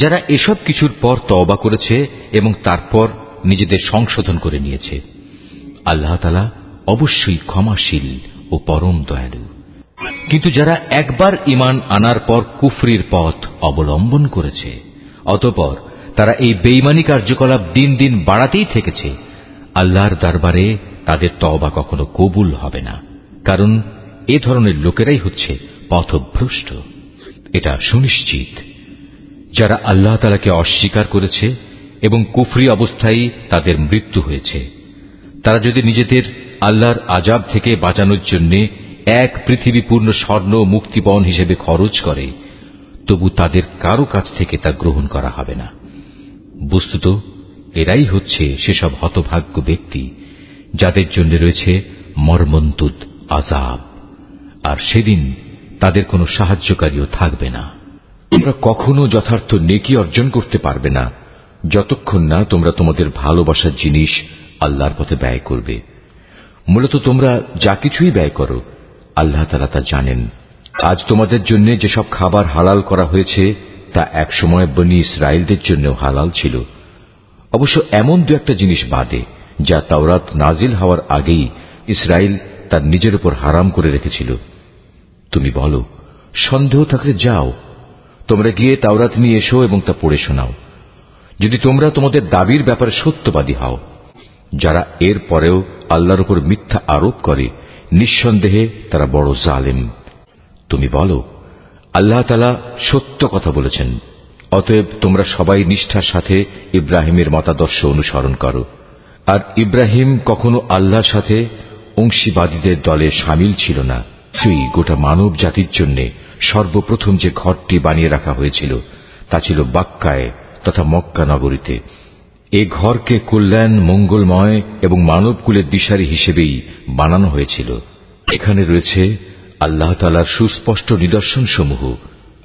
যারা এসব কিছুর পর তওবা করেছে এবং তারপর নিজেদের সংশোধন করে নিয়েছে। আল্লাহ তাআলা অবশ্যই ক্ষমাশীল ও পরম দয়ালু। কিন্তু যারা একবার ঈমান আনার পর কুফরির পথ অবলম্বন করেছে, অতঃপর তারা এই বেঈমানি কার্যকলাপ দিন দিন বাড়াতেই থেকেছে, আল্লাহর দরবারে তাদের তওবা কখনো কবুল হবে না, কারণ এ ধরনের লোকেরাই হচ্ছে পথভ্রষ্ট। এটা সুনিশ্চিত, যারা আল্লাহ তাআলাকে অস্বীকার করেছে এবং কুফরি অবস্থায় তাদের মৃত্যু হয়েছে, তারা যদি নিজেদের আল্লাহর আযাব থেকে বাঁচানোর জন্য এক পৃথিবী পূর্ণ স্বর্ণ মুক্তিপণ হিসেবে খরচ করে, তবু তাদের কারো কাছ থেকে তা গ্রহণ করা হবে না। বস্তুত এরাই হচ্ছে সেসব হতভাগ্য ব্যক্তি যাদের জন্য রয়েছে মর্মন্তুদ আযাব, আর সেদিন তাদের কোনো সাহায্যকারীও থাকবে না। তোমরা কখনো যথার্থ নেকি অর্জন করতে পারবে না যতক্ষণ না তোমরা তোমাদের ভালোবাসার জিনিস আল্লাহর পথে ব্যয় করবে। মূলত তোমরা যা কিছুই ব্যয় করো, আল্লাহ তাআলা তা জানেন। আজ তোমাদের জন্য যেসব খাবার হালাল করা হয়েছে তা একসময় বনী ইসরায়েলদের জন্য হালাল ছিল, অবশ্য এমন দু একটা জিনিস বাদে যা তাওরাত নাজিল হওয়ার আগেই ইসরায়েল তার নিজের উপর হারাম করে রেখেছিল। তুমি বলো, সন্দেহ থাকলে যাও, তোমরা গিয়ে তাওরাত নিয়ে এসো এবং তা পড়ে শোনাও, যদি তোমরা তোমাদের দাবির ব্যাপারে সত্যবাদী হও। যারা এর পরেও আল্লাহর উপর মিথ্যা আরোপ করে, নিঃসন্দেহে তারা বড় জালেম। তুমি বলো, আল্লাহ তাআলা সত্য কথা বলেছেন, অতএব তোমরা সবাই নিষ্ঠার সাথে ইব্রাহিমের মতাদর্শ অনুসরণ করো। আর ইব্রাহিম কখনো আল্লাহর সাথে অংশীবাদীদের দলে শামিল ছিল না। সেই গোটা মানব জাতির জন্য সর্বপ্রথম যে ঘরটি বানিয়ে রাখা হয়েছিল তা ছিল বাক্কায় তথা মক্কা নগরীতে। এ ঘরকে কল্যাণ, মঙ্গলময় এবং মানবকুলের দিশারি হিসেবেই বানানো হয়েছিল। এখানে রয়েছে আল্লাহ তাআলার সুস্পষ্ট নিদর্শন সমূহ।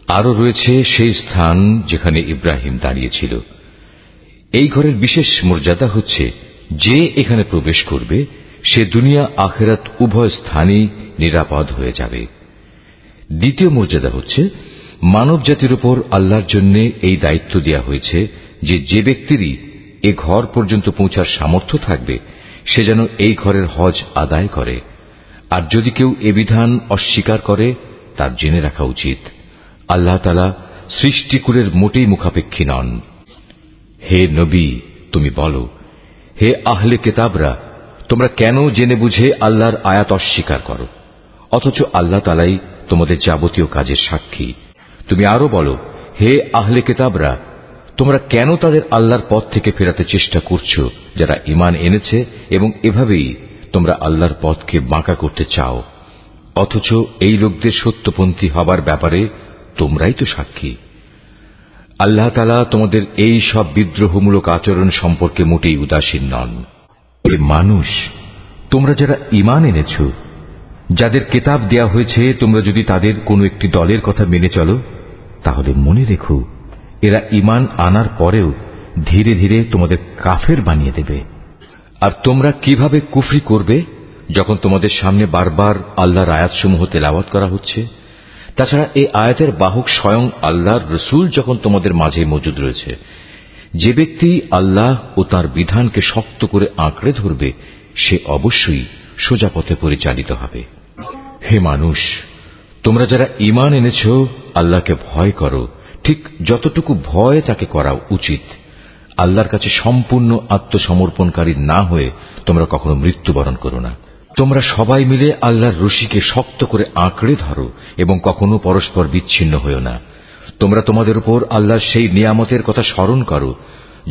আরও রয়েছে সেই স্থান যেখানে ইব্রাহিম দাঁড়িয়েছিল। এই ঘরের বিশেষ মর্যাদা হচ্ছে, যে এখানে প্রবেশ করবে সে দুনিয়া আখিরাত উভয় স্থানেই নিরাপদ হয়ে যাবে। দ্বিতীয় মর্যাদা হচ্ছে, মানব জাতির উপর আল্লাহর জন্য এই দায়িত্ব দেয়া হয়েছে যে যে ব্যক্তিরই এ ঘর পর্যন্ত পৌঁছার সামর্থ্য থাকবে সে যেন এই ঘরের হজ আদায় করে। আর যদি কেউ এ বিধান অস্বীকার করে তার জেনে রাখা উচিত, আল্লাহ তাআলা সৃষ্টিকুলের মোটেই মুখাপেক্ষী নন। হে নবী, তুমি বলো, হে আহলে কিতাবরা, তোমরা কেন জেনে বুঝে আল্লাহর আয়াত অস্বীকার করো, অথচ আল্লাহ তাআলাই তোমাদের যাবতীয় কাজের সাক্ষী। তুমি আরো বলো, হে আহলে কিতাবরা, তোমরা কেন তাদের আল্লাহর পথ থেকে ফেরাতে চেষ্টা করছো যারা ঈমান এনেছে, এবং এভাবেই তোমরা আল্লাহর পথকে বাঁকা করতে চাও, অথচ এই লোকদের সত্যপন্থী হবার ব্যাপারে তোমরাই তো সাক্ষী। আল্লাহ তাআলা তোমাদের এই সব বিদ্রোহমূলক আচরণ সম্পর্কে মোটেই উদাসীন নন। এ মানুষ, তোমরা যারা ঈমান এনেছ, যাদের কিতাব দেয়া হয়েছে, তোমরা যদি তাদের কোনো একটি দলের কথা মেনে চলো, তাহলে মনে রেখো এরা ঈমান আনার পরেও ধীরে ধীরে তোমাদের কাফের বানিয়ে দেবে। আর তোমরা কিভাবে কুফরি করবে যখন তোমাদের সামনে বারবার আল্লাহর আয়াতসমূহ তেলাওয়াত করা হচ্ছে? তাছাড়া এই আয়াতের বাহক স্বয়ং আল্লাহর রসুল যখন তোমাদের মাঝে মজুদ রয়েছে। যে ব্যক্তি আল্লাহ ও তার বিধানকে শক্ত করে আঁকড়ে ধরবে সে অবশ্যই সোজা পথে পরিচালিত হবে। হে মানুষ, তোমরা যারা ঈমান এনেছ, আল্লাহকে ভয় করো, ঠিক যতটুকু ভয় তাকে করা উচিত। আল্লাহর কাছে সম্পূর্ণ আত্মসমর্পণকারী না হয়ে তোমরা কখনো মৃত্যুবরণ করো না। তোমরা সবাই মিলে আল্লাহর রশিকে শক্ত করে আঁকড়ে ধরো এবং কখনো পরস্পর বিচ্ছিন্ন হও না। তোমরা তোমাদের উপর আল্লাহর সেই নিয়ামতের কথা স্মরণ করো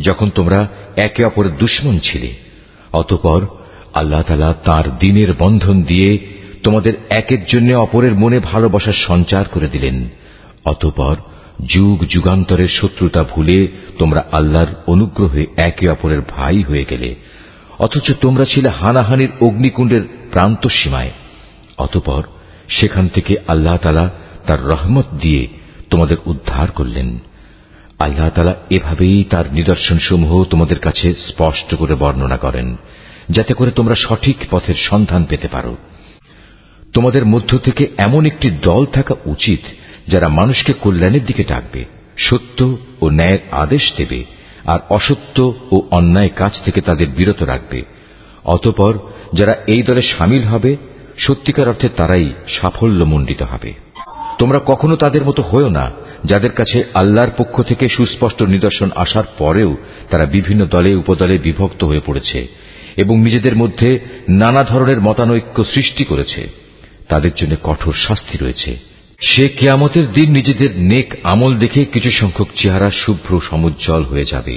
যখন তোমরা একে অপরের দুশমন ছিলে। অতঃপর আল্লাহ তাআলা তাঁর দ্বীনের বন্ধন দিয়ে তোমাদের একের জন্য অপরের মনে ভালোবাসার সঞ্চার করে দিলেন। অতঃপর যুগ যুগান্তরের শত্রুতা ভুলে তোমরা আল্লাহর অনুগ্রহে একে অপরের ভাই হয়ে গেলে, অথচ তোমরা ছিলে হানাহানির অগ্নিকুণ্ডের প্রান্ত সীমায়। অতঃপর সেখান থেকে আল্লাহ তাআলা তার রহমত দিয়ে তোমাদের উদ্ধার করলেন। আল্লাহ তাআলা এভাবেই তার নিদর্শনসমূহ তোমাদের কাছে স্পষ্ট করে বর্ণনা করেন, যাতে করে তোমরা সঠিক পথের সন্ধান পেতে পারো। তোমাদের মধ্য থেকে এমন একটি দল থাকা উচিত যারা মানুষকে কল্যাণের দিকে ডাকবে, সত্য ও ন্যায়ের আদেশ দেবে, আর অসত্য ও অন্যায় কাজ থেকে তাদের বিরত রাখবে। অতঃপর যারা এই দলে শামিল হবে, সত্যিকার অর্থে তারাই সাফল্যমণ্ডিত হবে। তোমরা কখনো তাদের মতো হয়ো না যাদের কাছে আল্লাহর পক্ষ থেকে সুস্পষ্ট নিদর্শন আসার পরেও তারা বিভিন্ন দলে উপদলে বিভক্ত হয়ে পড়েছে এবং নিজেদের মধ্যে নানা ধরনের মতানৈক্য সৃষ্টি করেছে। তাদের জন্য কঠোর শাস্তি রয়েছে। সে কিয়ামতের দিন নিজেদের নেক আমল দেখে কিছু সংখ্যক চেহারা শুভ্র সমুজ্জ্বল হয়ে যাবে,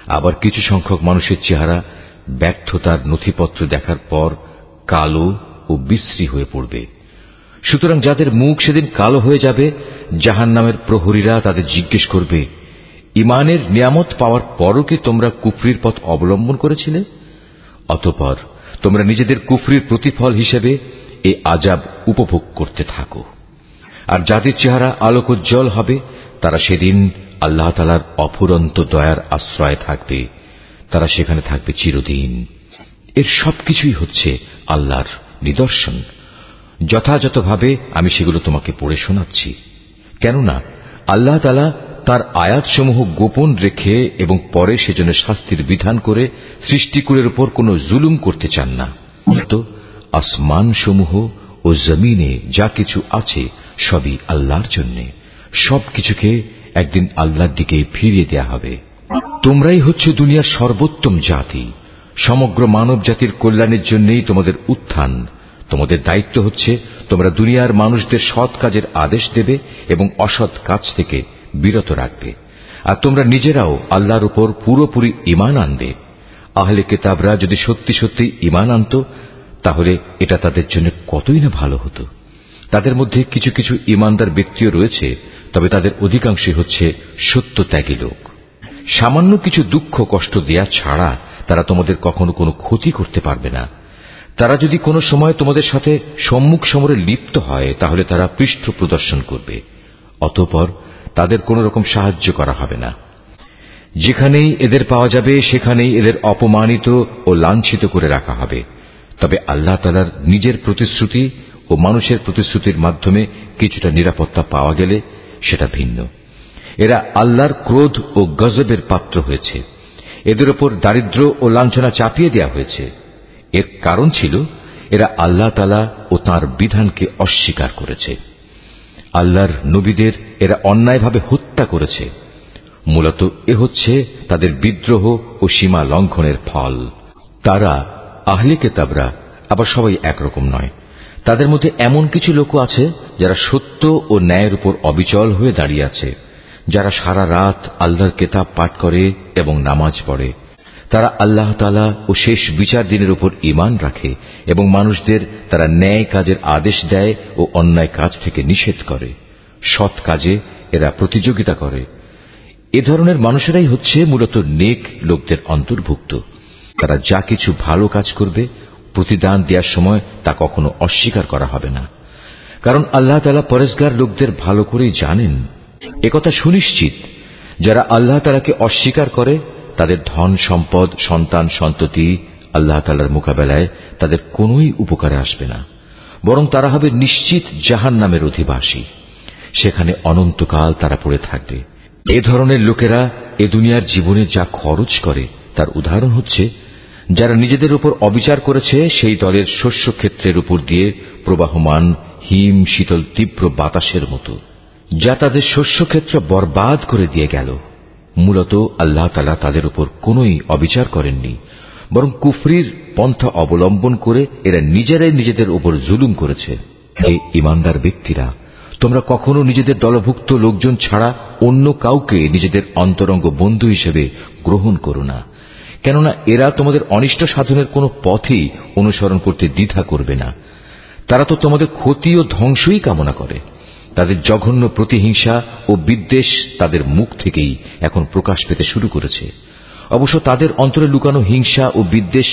আবার কিছু সংখ্যক মানুষের চেহারা ব্যর্থতার নথিপত্র দেখার পর কালো ও বিশ্রী হয়ে পড়বে। সুতরাং যাদের মুখ সেদিন কালো হয়ে যাবে, জাহান্নামের প্রহরীরা তাদের জিজ্ঞেস করবে, ঈমানের নিয়ামত পাওয়ার পরও কি তোমরা কুফরির পথ অবলম্বন করেছিলে? অতঃপর তোমরা নিজেদের কুফরির প্রতিফল হিসেবে এই আযাব উপভোগ করতে থাকো। আর যাদের চেহারা আলোকোজ্জ্বল হবে, তারা সেদিন আল্লাহ তাআলার অফুরন্ত দয়ার আশ্রয়ে থাকবে, তারা সেখানে থাকবে চিরদিন। এর সবকিছুই হচ্ছে আল্লাহর নিদর্শন। যথাযথভাবে আমি সেগুলো তোমাকে পড়ে শোনাচ্ছি, কেননা আল্লাহ তাআলা তার আয়াতসমূহ গোপন রেখে এবং পরে সেজন্য শাস্তির বিধান করে সৃষ্টিকুলের উপর কোনো জুলুম করতে চান না। তো আসমানসমূহ ও জমিনে যা কিছু আছে সবই আল্লাহর জন্য। সবকিছুকে একদিন আল্লাহর দিকে ফিরিয়ে দেয়া হবে। তোমরাই হচ্ছে দুনিয়ার সর্বোত্তম জাতি। সমগ্র মানব জাতির কল্যাণের জন্যই তোমাদের উত্থান। তোমাদের দায়িত্ব হচ্ছে তোমরা দুনিয়ার মানুষদের সৎ কাজের আদেশ দেবে এবং অসৎ কাজ থেকে বিরত রাখবে। আর তোমরা নিজেরাও আল্লাহর উপর পুরোপুরি ঈমান আনবে। আহলে কিতাবরা যদি সত্যি সত্যি ঈমান আনত, তাহলে এটা তাদের জন্য কতই না ভালো হতো। তাদের মধ্যে কিছু কিছু ঈমানদার ব্যক্তিও রয়েছে, তবে তাদের অধিকাংশই হচ্ছে সত্যত্যাগী লোক। সামান্য কিছু দুঃখ কষ্ট দেয়া ছাড়া তারা তোমাদের কখনো কোনো ক্ষতি করতে পারবে না। তারা যদি কোনো সময় তোমাদের সাথে সম্মুখ সমরে লিপ্ত হয়, তাহলে তারা পৃষ্ঠ প্রদর্শন করবে। অতঃপর তাদের কোন রকম সাহায্য করা হবে না। যেখানেই এদের পাওয়া যাবে সেখানেই এদের অপমানিত ও লাঞ্ছিত করে রাখা হবে। তবে আল্লাহ তাআলার নিজের প্রতিশ্রুতি ও মানুষের প্রতিশ্রুতির মাধ্যমে কিছুটা নিরাপত্তা পাওয়া গেলে সেটা ভিন্ন। এরা আল্লাহর ক্রোধ ও গজবের পাত্র হয়েছে। এদের উপর দারিদ্র ও লাঞ্ছনা চাপিয়ে দেওয়া হয়েছে। এর কারণ ছিল এরা আল্লাহ তাআলা ও তাঁর বিধানকে অস্বীকার করেছে। আল্লাহর নবীদের এরা অন্যায়ভাবে হত্যা করেছে। মূলত এ হচ্ছে তাদের বিদ্রোহ ও সীমা লঙ্ঘনের ফল। তারা আহলে কিতাবরা আবার সবাই একরকম নয়। তাদের মধ্যে এমন কিছু লোক আছে যারা সত্য ও ন্যায়ের উপর অবিচল হয়ে দাঁড়িয়ে আছে, যারা সারা রাত আল্লাহর কিতাব পাঠ করে এবং নামাজ পড়ে। তারা আল্লাহ তাআলা ও শেষ বিচার দিনের উপর ঈমান রাখে এবং মানুষদের তারা ন্যায় কাজের আদেশ দেয় ও অন্যায় কাজ থেকে নিষেধ করে। সৎ কাজে এরা প্রতিযোগিতা করে। এ ধরনের মানুষেরাই হচ্ছে মূলত নেক লোকদের অন্তর্ভুক্ত। তারা যা কিছু ভালো কাজ করবে, প্রতিদান দেওয়ার সময় তা কখনো অস্বীকার করা হবে না, কারণ আল্লাহ তাআলা পরেজগার লোকদের ভালো করেই জানেন। একথা সুনিশ্চিত, যারা আল্লাহ তাআলাকে অস্বীকার করে তাদের ধন সম্পদ সন্তান সন্ততি আল্লাহ তাআলার মোকাবেলায় তাদের কোনোই উপকারে আসবে না, বরং তারা হবে নিশ্চিত জাহান্নামের অধিবাসী। সেখানে অনন্তকাল তারা পড়ে থাকবে। এ ধরনের লোকেরা এ দুনিয়ার জীবনে যা খরচ করে তার উদাহরণ হচ্ছে যারা নিজেদের উপর অবিচার করেছে সেই দলের শস্যক্ষেত্রের উপর দিয়ে প্রবাহমান হিম শীতল তীব্র বাতাসের মতো, যা তাদের শস্যক্ষেত্র বরবাদ করে দিয়ে গেল। মূলত আল্লাহ তাআলা তাদের উপর কোনই অবিচার করেননি, বরং কুফরির পন্থা অবলম্বন করে এরা নিজেরাই নিজেদের উপর জুলুম করেছে। হে ঈমানদার ব্যক্তিরা, তোমরা কখনো নিজেদের দলভুক্ত লোকজন ছাড়া অন্য কাউকে নিজেদের অন্তরঙ্গ বন্ধু হিসেবে গ্রহণ করো না, কেননা এরা তোমাদের অনিষ্ট সাধনের কোনো পথই অনুসরণ করতে দ্বিধা করবে না। তারা তো তোমাদের ক্ষতি ও ধ্বংসই কামনা করে। তাদের জঘন্য প্রতিহিংসা ও বিদ্বেষ তাদের মুখ থেকেই এখন প্রকাশ পেতে শুরু করেছে। অবশ্য তাদের অন্তরে লুকানো হিংসা ও বিদ্বেষ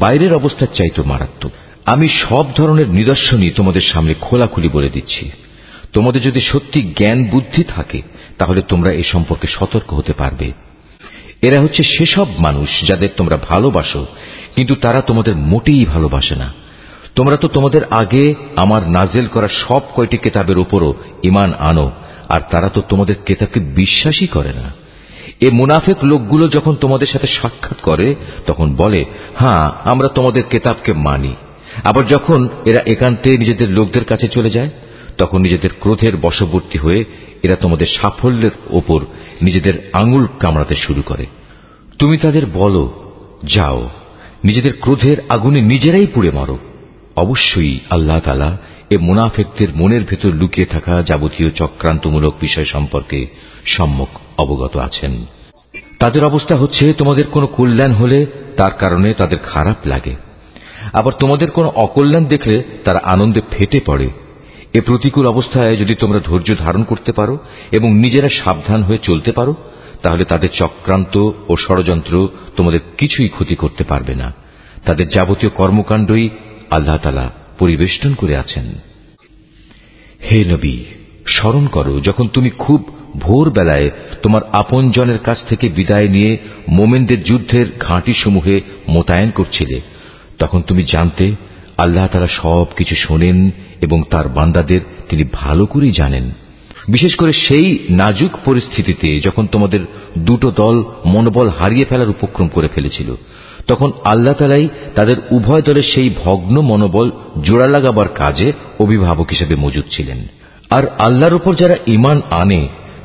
বাইরের অবস্থার চাইতে মারাত্মক। আমি সব ধরনের নিদর্শনই তোমাদের সামনে খোলাখুলি বলে দিচ্ছি। তোমাদের যদি সত্যি জ্ঞান বুদ্ধি থাকে তাহলে তোমরা এ সম্পর্কে সতর্ক হতে পারবে। এরা হচ্ছে সেসব মানুষ যাদের তোমরা ভালোবাসো, কিন্তু তারা তোমাদের মোটেই ভালোবাসে না। তোমরা তো তোমাদের আগে আমার নাজেল করা সব কয়টি কিতাবের উপরও ঈমান আনো, আর তারা তো তোমাদের কিতাবকে বিশ্বাসই করে না। এ মুনাফিক লোকগুলো যখন তোমাদের সাথে সাক্ষাৎ করে তখন বলে, হ্যাঁ, আমরা তোমাদের কিতাবকে মানি। আবার যখন এরা একান্তে নিজেদের লোকদের কাছে চলে যায় তখন নিজেদের ক্রোধের বশবর্তী হয়ে এরা তোমাদের সাফল্যের ওপর নিজেদের আঙুল কামড়াতে শুরু করে। তুমি তাদের বলো, যাও, নিজেদের ক্রোধের আগুনে নিজেরাই পুড়ে মরো। অবশ্যই আল্লাহ তাআলা এ মুনাফিকদের মনের ভেতর লুকিয়ে থাকা যাবতীয় চক্রান্তমূলক বিষয় সম্পর্কে সম্যক অবগত আছেন। তাদের অবস্থা হচ্ছে, তোমাদের কোনো কল্যাণ হলে তার কারণে তাদের খারাপ লাগে, আবার তোমাদের কোনো অকল্যাণ দেখলে তারা আনন্দে ফেটে পড়ে। এ প্রতিকূল অবস্থায় যদি তোমরা ধৈর্য ধারণ করতে পারো এবং নিজেরা সাবধান হয়ে চলতে পারো তাহলে তাদের চক্রান্ত ও ষড়যন্ত্র তোমাদের কিছুই ক্ষতি করতে পারবে না। তাদের যাবতীয় কর্মকাণ্ডই আল্লাহ তাআলা পরিবেষ্টন করে আছেন। হে নবী, স্মরণ করো যখন তুমি খুব ভোরবেলায় তোমার আপনজনের কাছ থেকে বিদায় নিয়ে মোমেনদের যুদ্ধের ঘাঁটিসমূহে মোতায়েন করছিলে, তখন তুমি জানতে আল্লাহ তাআলা সবকিছু শোনেন এবং তার বান্দাদের তিনি ভালো করেই জানেন। বিশেষ করে সেই নাজুক পরিস্থিতিতে যখন তোমাদের দুটো দল মনোবল হারিয়ে ফেলার উপক্রম করে ফেলেছিল, তখন আল্লাহ তাআলাই তাদের উভয় দলের সেই ভগ্ন মনোবল জোড়া লাগাবার কাজে অভিভাবক হিসেবে মজুদ ছিলেন। আর আল্লাহর উপর যারা ঈমান আনে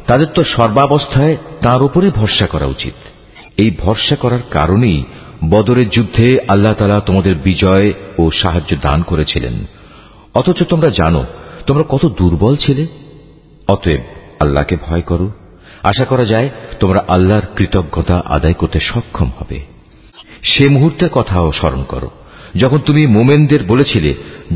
তাদের তো সর্বাবস্থায় তাঁর উপরে ভরসা করা উচিত। এই ভরসা করার কারণেই বদরের যুদ্ধে আল্লাহ তাআলা তোমাদের বিজয় ও সাহায্য দান করেছিলেন। অথচ তোমরা জানো তোমরা কত দুর্বল ছিলে। অতএব আল্লাহকে ভয় করো। আশা করা যায় তোমরা আল্লাহর কৃতজ্ঞতা আদায় করতে সক্ষম হবে। সে মুহূর্তের কথাও স্মরণ করো যখন তুমি মোমেনদের বলেছিলে,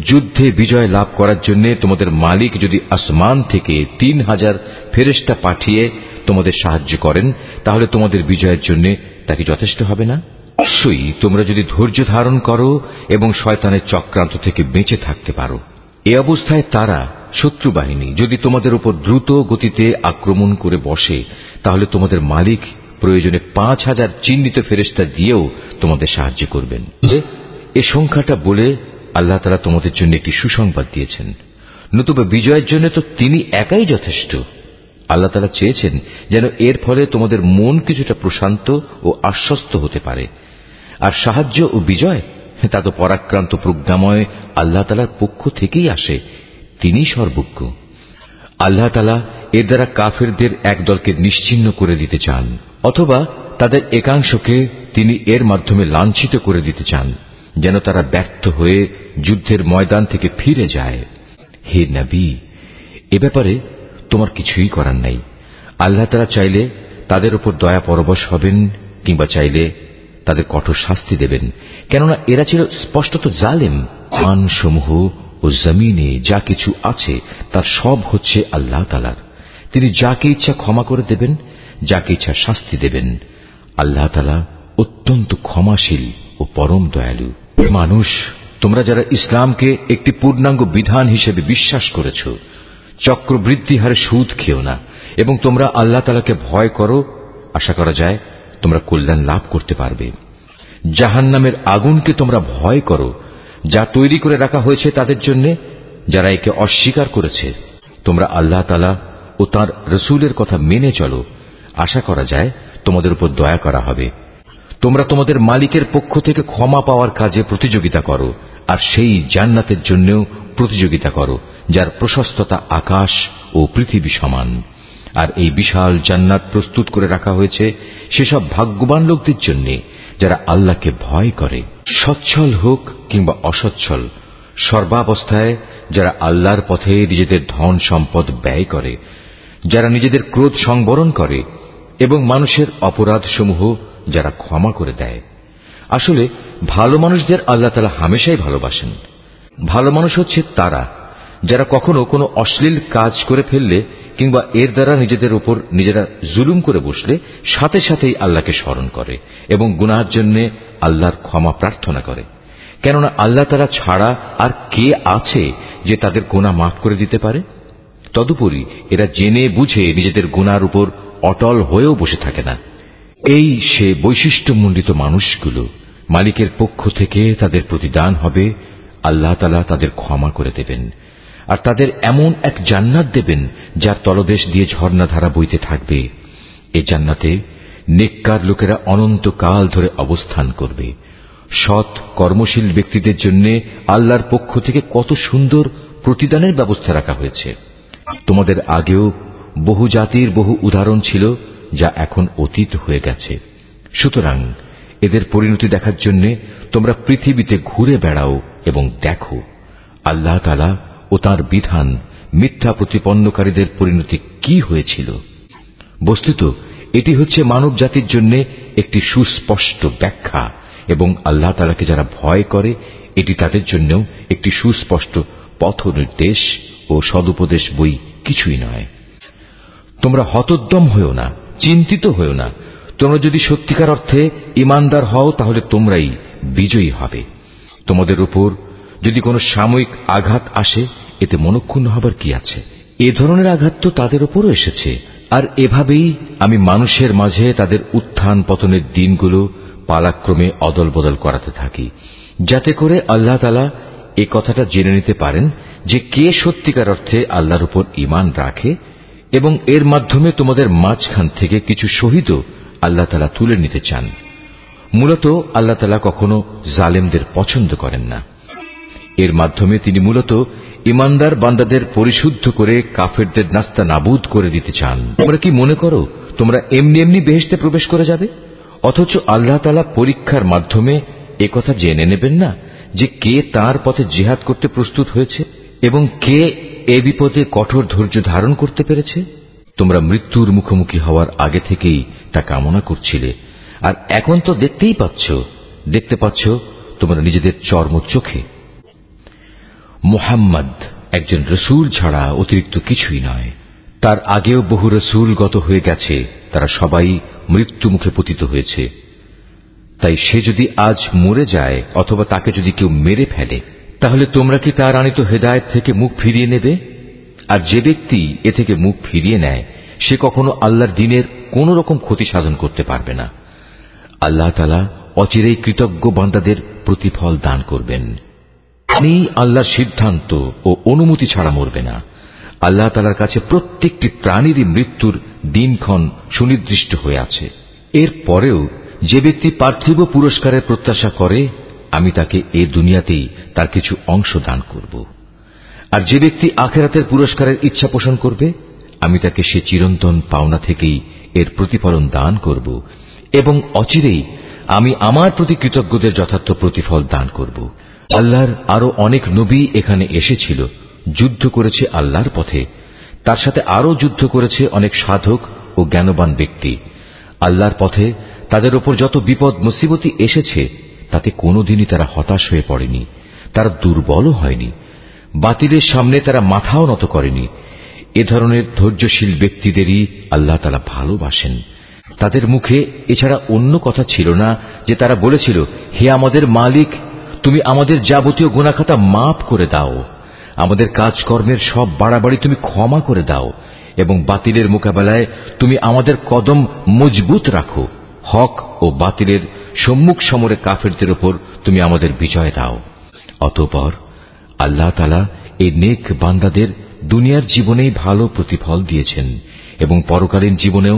যুদ্ধে বিজয় লাভ করার জন্য তোমাদের মালিক যদি আসমান থেকে 3000 ফেরেশতা পাঠিয়ে তোমাদের সাহায্য করেন তাহলে তোমাদের বিজয়ের জন্য তা কি যথেষ্ট হবে না? অবশ্যই তোমরা যদি ধৈর্য ধারণ করো এবং শয়তানের চক্রান্ত থেকে বেঁচে থাকতে পারো। এ অবস্থায় তারা শত্রু বাহিনী যদি তোমাদের উপর দ্রুত গতিতে আক্রমণ করে বসে তাহলে তোমাদের মালিক প্রয়োজনে 5000 চিহ্নিত ফেরেশতা দিয়েও তোমাদের সাহায্য করবেন। এ সংখ্যাটা বলে আল্লাহ তাআলা তোমাদের জন্য একটি সুসংবাদ দিয়েছেন। নতুবা বিজয়ের জন্য তো তিনি একাই যথেষ্ট। আল্লাহ তাআলা চেয়েছেন যেন এর ফলে তোমাদের মন কিছুটা প্রশান্ত ও আশ্বস্ত হতে পারে। আর সাহায্য ও বিজয় তা তো পরাক্রান্ত প্রজ্ঞাময় আল্লাহ তাআলার পক্ষ থেকেই আসে। তিনি সর্বজ্ঞ। আল্লাহ তাআলা এর দ্বারা কাফেরদের এক দলকে নিশ্চিহ্ন করে দিতে চান, অথবা তাদের একাংশকে তিনি এর মাধ্যমে লাঞ্ছিত করে দিতে চান, যেন তারা ব্যর্থ হয়ে যুদ্ধের ময়দান থেকে ফিরে যায়। হে নবী, এ ব্যাপারে তোমার কিছুই করার নাই। আল্লাহ তাআলা চাইলে তাদের উপর দয়া পরবশ হবেন কিংবা চাইলে তাদের কঠোর শাস্তি দেবেন, কেননা এরা ছিল স্পষ্টত জালেম। আসমানসমূহ ও জমিনে যা কিছু আছে তার সব হচ্ছে আল্লাহ তাআলার। তিনি যাকে ইচ্ছা ক্ষমা করে দেবেন, যাকে ইচ্ছা শাস্তি দেবেন। আল্লাহ তাআলা অত্যন্ত ক্ষমাশীল ও পরম দয়ালু। মানুষ, তোমরা যারা ইসলামকে একটি পূর্ণাঙ্গ বিধান হিসেবে বিশ্বাস করেছ, চক্রবৃদ্ধি হারে সুদ খেও না এবং তোমরা আল্লাহ তাআলাকে ভয় করো। আশা করা যায় তোমরা কল্যাণ লাভ করতে পারবে। জাহান্নামের আগুনকে তোমরা ভয় করো, যা তৈরি করে রাখা হয়েছে তাদের জন্য যারা একে অস্বীকার করেছে। তোমরা আল্লাহ তাআলা ও তাঁর রসূলের কথা মেনে চলো। আশা করা যায় তোমাদের উপর দয়া করা হবে। তোমরা তোমাদের মালিকের পক্ষ থেকে ক্ষমা পাওয়ার কাজে প্রতিযোগিতা করো, আর সেই জান্নাতের জন্যও প্রতিযোগিতা করো যার প্রশস্ততা আকাশ ও পৃথিবী সমান। আর এই বিশাল জান্নাত প্রস্তুত করে রাখা হয়েছে সেসব ভাগ্যবান লোকদের জন্য যারা আল্লাহকে ভয় করে, সচ্ছল হোক কিংবা অসচ্ছল, সর্বাবস্থায় যারা আল্লাহর পথে নিজেদের ধন সম্পদ ব্যয় করে, যারা নিজেদের ক্রোধ সংবরণ করে এবং মানুষের অপরাধসমূহ যারা ক্ষমা করে দেয়। আসলে ভালো মানুষদের আল্লাহ তাআলা হামেশাই ভালোবাসেন। ভালো মানুষ হচ্ছে তারা যারা কখনো কোনো অশ্লীল কাজ করে ফেললে কিংবা এর দ্বারা নিজেদের উপর নিজেরা জুলুম করে বসলে সাথে সাথেই আল্লাহকে স্মরণ করে এবং গুনাহের জন্য আল্লাহর ক্ষমা প্রার্থনা করে। কেননা আল্লাহ তাআলা ছাড়া আর কে আছে যে তাদের গুনাহ মাফ করে দিতে পারে? তদুপরি এরা জেনে বুঝে নিজেদের গুনার উপর অটল হয়েও বসে থাকে না। এই সে বৈশিষ্ট্যমণ্ডিত মানুষগুলো, মালিকের পক্ষ থেকে তাদের প্রতিদান হবে আল্লাহ তাআলা তাদের ক্ষমা করে দেবেন, আর তাদের এমন এক জান্নাত দেবেন যার তলদেশ দিয়ে ঝর্ণাধারা বইতে থাকবে। এ জান্নাতে নেককার লোকেরা অনন্তকাল ধরে অবস্থান করবে। সৎ কর্মশীল ব্যক্তিদের জন্য আল্লাহর পক্ষ থেকে কত সুন্দর প্রতিদানের ব্যবস্থা রাখা হয়েছে। তোমাদের আগেও বহু জাতির বহু উদাহরণ ছিল যা এখন অতীত হয়ে গেছে। সুতরাং এদের পরিণতি দেখার জন্য তোমরা পৃথিবীতে ঘুরে বেড়াও এবং দেখো আল্লাহ তাআলা ও তাঁর বিধান মিথ্যা প্রতিপন্নকারীদের পরিণতি কি হয়েছিল। বস্তুত এটি হচ্ছে মানব জাতির জন্য একটি সুস্পষ্ট ব্যাখ্যা, এবং আল্লাহ তাআলাকে যারা ভয় করে এটি তাদের জন্য একটি সুস্পষ্ট পথ নির্দেশ ও সদুপদেশ বই কিছুই নয়। তোমরা হতোদ্যম হও না, চিন্তিত হও না। তোমরা যদি সত্যিকার অর্থে ঈমানদার হও তাহলে তোমরাই বিজয়ী হবে। তোমাদের উপর যদি কোনো সাময়িক আঘাত আসে এতে মনক্ষুণ্ণ হবার কি আছে? এ ধরনের আঘাত তো তাদের উপরও এসেছে। আর এভাবেই আমি মানুষের মাঝে তাদের উত্থান পতনের দিনগুলো পালাক্রমে অদল বদল করাতে থাকি, যাতে করে আল্লাহ তাআলা এ কথাটা জেনে নিতে পারেন যে কে সত্যিকার অর্থে আল্লাহর উপর ঈমান রাখে, এবং এর মাধ্যমে তোমাদের মাঝখান থেকে কিছু শহীদও আল্লাহ তাআলা তুলে নিতে চান। মূলত আল্লাহ তাআলা কখনো জালেমদের পছন্দ করেন না। এর মাধ্যমে তিনি মূলত ঈমানদার বান্দাদের পরিশুদ্ধ করে কাফেরদের নাস্তা নাবুদ করে দিতে চান। তোমরা কি মনে করো তোমরা এমনি এমনি বেহেশতে প্রবেশ করে যাবে? অথচ আল্লাহ তাআলা পরীক্ষার মাধ্যমে একথা জেনে নেবেন না যে কে তার পথে জিহাদ করতে প্রস্তুত হয়েছে এবং কে এ বিপদে কঠোর ধৈর্য ধারণ করতে পেরেছে। তোমরা মৃত্যুর মুখোমুখি হওয়ার আগে থেকেই তা কামনা করছিলে, আর এখন তো দেখতে পাচ্ছ তোমরা নিজেদের চর্ম চোখে। মুহাম্মদ একজন রসূল ছাড়া অতিরিক্ত কিছুই নয়। তার আগেও বহু রসূল গত হয়ে গেছে, তারা সবাই মৃত্যু মুখে পতিত হয়েছে। তাই সে যদি আজ মরে যায় অথবা তাকে যদি কেউ মেরে ফেলে, তাহলে তোমরা কি তার আনিত হেদায়েত থেকে মুখ ফিরিয়ে নেবে? আর যে ব্যক্তি এ থেকে মুখ ফিরিয়ে নেয় সে কখনো আল্লাহর দ্বীনের কোন রকম ক্ষতি সাধন করতে পারবে না। আল্লাহ তাআলা অচিরেই কৃতজ্ঞ বান্দাদের প্রতিফল দান করবেন। আপনি আল্লাহর সিদ্ধান্ত ও অনুমতি ছাড়া মরবে না। আল্লাহ তাআলার কাছে প্রত্যেকটি প্রাণীরই মৃত্যুর দিনক্ষণ সুনির্দিষ্ট হয়ে আছে। এর পরেও যে ব্যক্তি পার্থিব পুরস্কারের প্রত্যাশা করে, আমি তাকে এ দুনিয়াতেই তার কিছু অংশ দান করব। আর যে ব্যক্তি আখিরাতের পুরস্কারের ইচ্ছা পোষণ করবে, আমি তাকে সে চিরন্তন পাওনা থেকেই এর প্রতিফলন দান করব, এবং অচিরেই আমি আমার প্রতি কৃতজ্ঞদের যথার্থ প্রতিফল দান করব। আল্লাহর আরো অনেক নবী এখানে এসেছিল, যুদ্ধ করেছে আল্লাহর পথে, তার সাথে আরো যুদ্ধ করেছে অনেক সাধক ও জ্ঞানবান ব্যক্তি। আল্লাহর পথে তাদের উপর যত বিপদ মুসিবতি এসেছে তাতে কোনোদিনই তারা হতাশ হয়ে পড়েনি, তারা দুর্বলও হয়নি, বাতিলের সামনে তারা মাথাও নত করেনি। এ ধরনের ধৈর্যশীল ব্যক্তিদেরই আল্লাহ তাআলা ভালোবাসেন। তাদের মুখে এছাড়া অন্য কথা ছিল না যে তারা বলেছিল, হে আমাদের মালিক, তুমি আমাদের যাবতীয় গুনাহখাতা মাফ করে দাও, আমাদের কাজকর্মের সব বাড়াবাড়ি তুমি ক্ষমা করে দাও, এবং বাতিলের মোকাবেলায় তুমি আমাদের কদম মজবুত রাখো। হক ও বাতিলের সম্মুখ সমরে কাফেরদের উপর তুমি আমাদের বিজয় দাও। অতঃপর আল্লাহ তাআলা এই নেক বান্দাদের দুনিয়ার জীবনেই ভালো প্রতিফল দিয়েছেন, এবং পরকালীন জীবনেও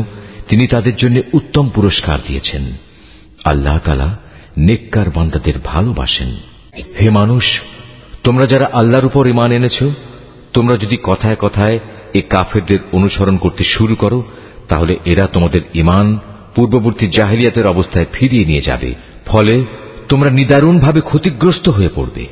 তিনি তাদের জন্য উত্তম পুরস্কার দিয়েছেন। আল্লাহ তাআলা নেককার বান্দাদের ভালোবাসেন। হে মানুষ, তোমরা যারা আল্লাহর উপর ঈমান এনেছো, তোমরা যদি কথায় কথায় এই কাফেরদের অনুসরণ করতে শুরু করো, তাহলে এরা তোমাদের ঈমান পূর্ববর্তী জাহেলিয়াতের অবস্থায় ফিরিয়ে নিয়ে যাবে। ফলে তোমরা নিদারুণভাবে ক্ষতিগ্রস্ত হয়ে পড়বে।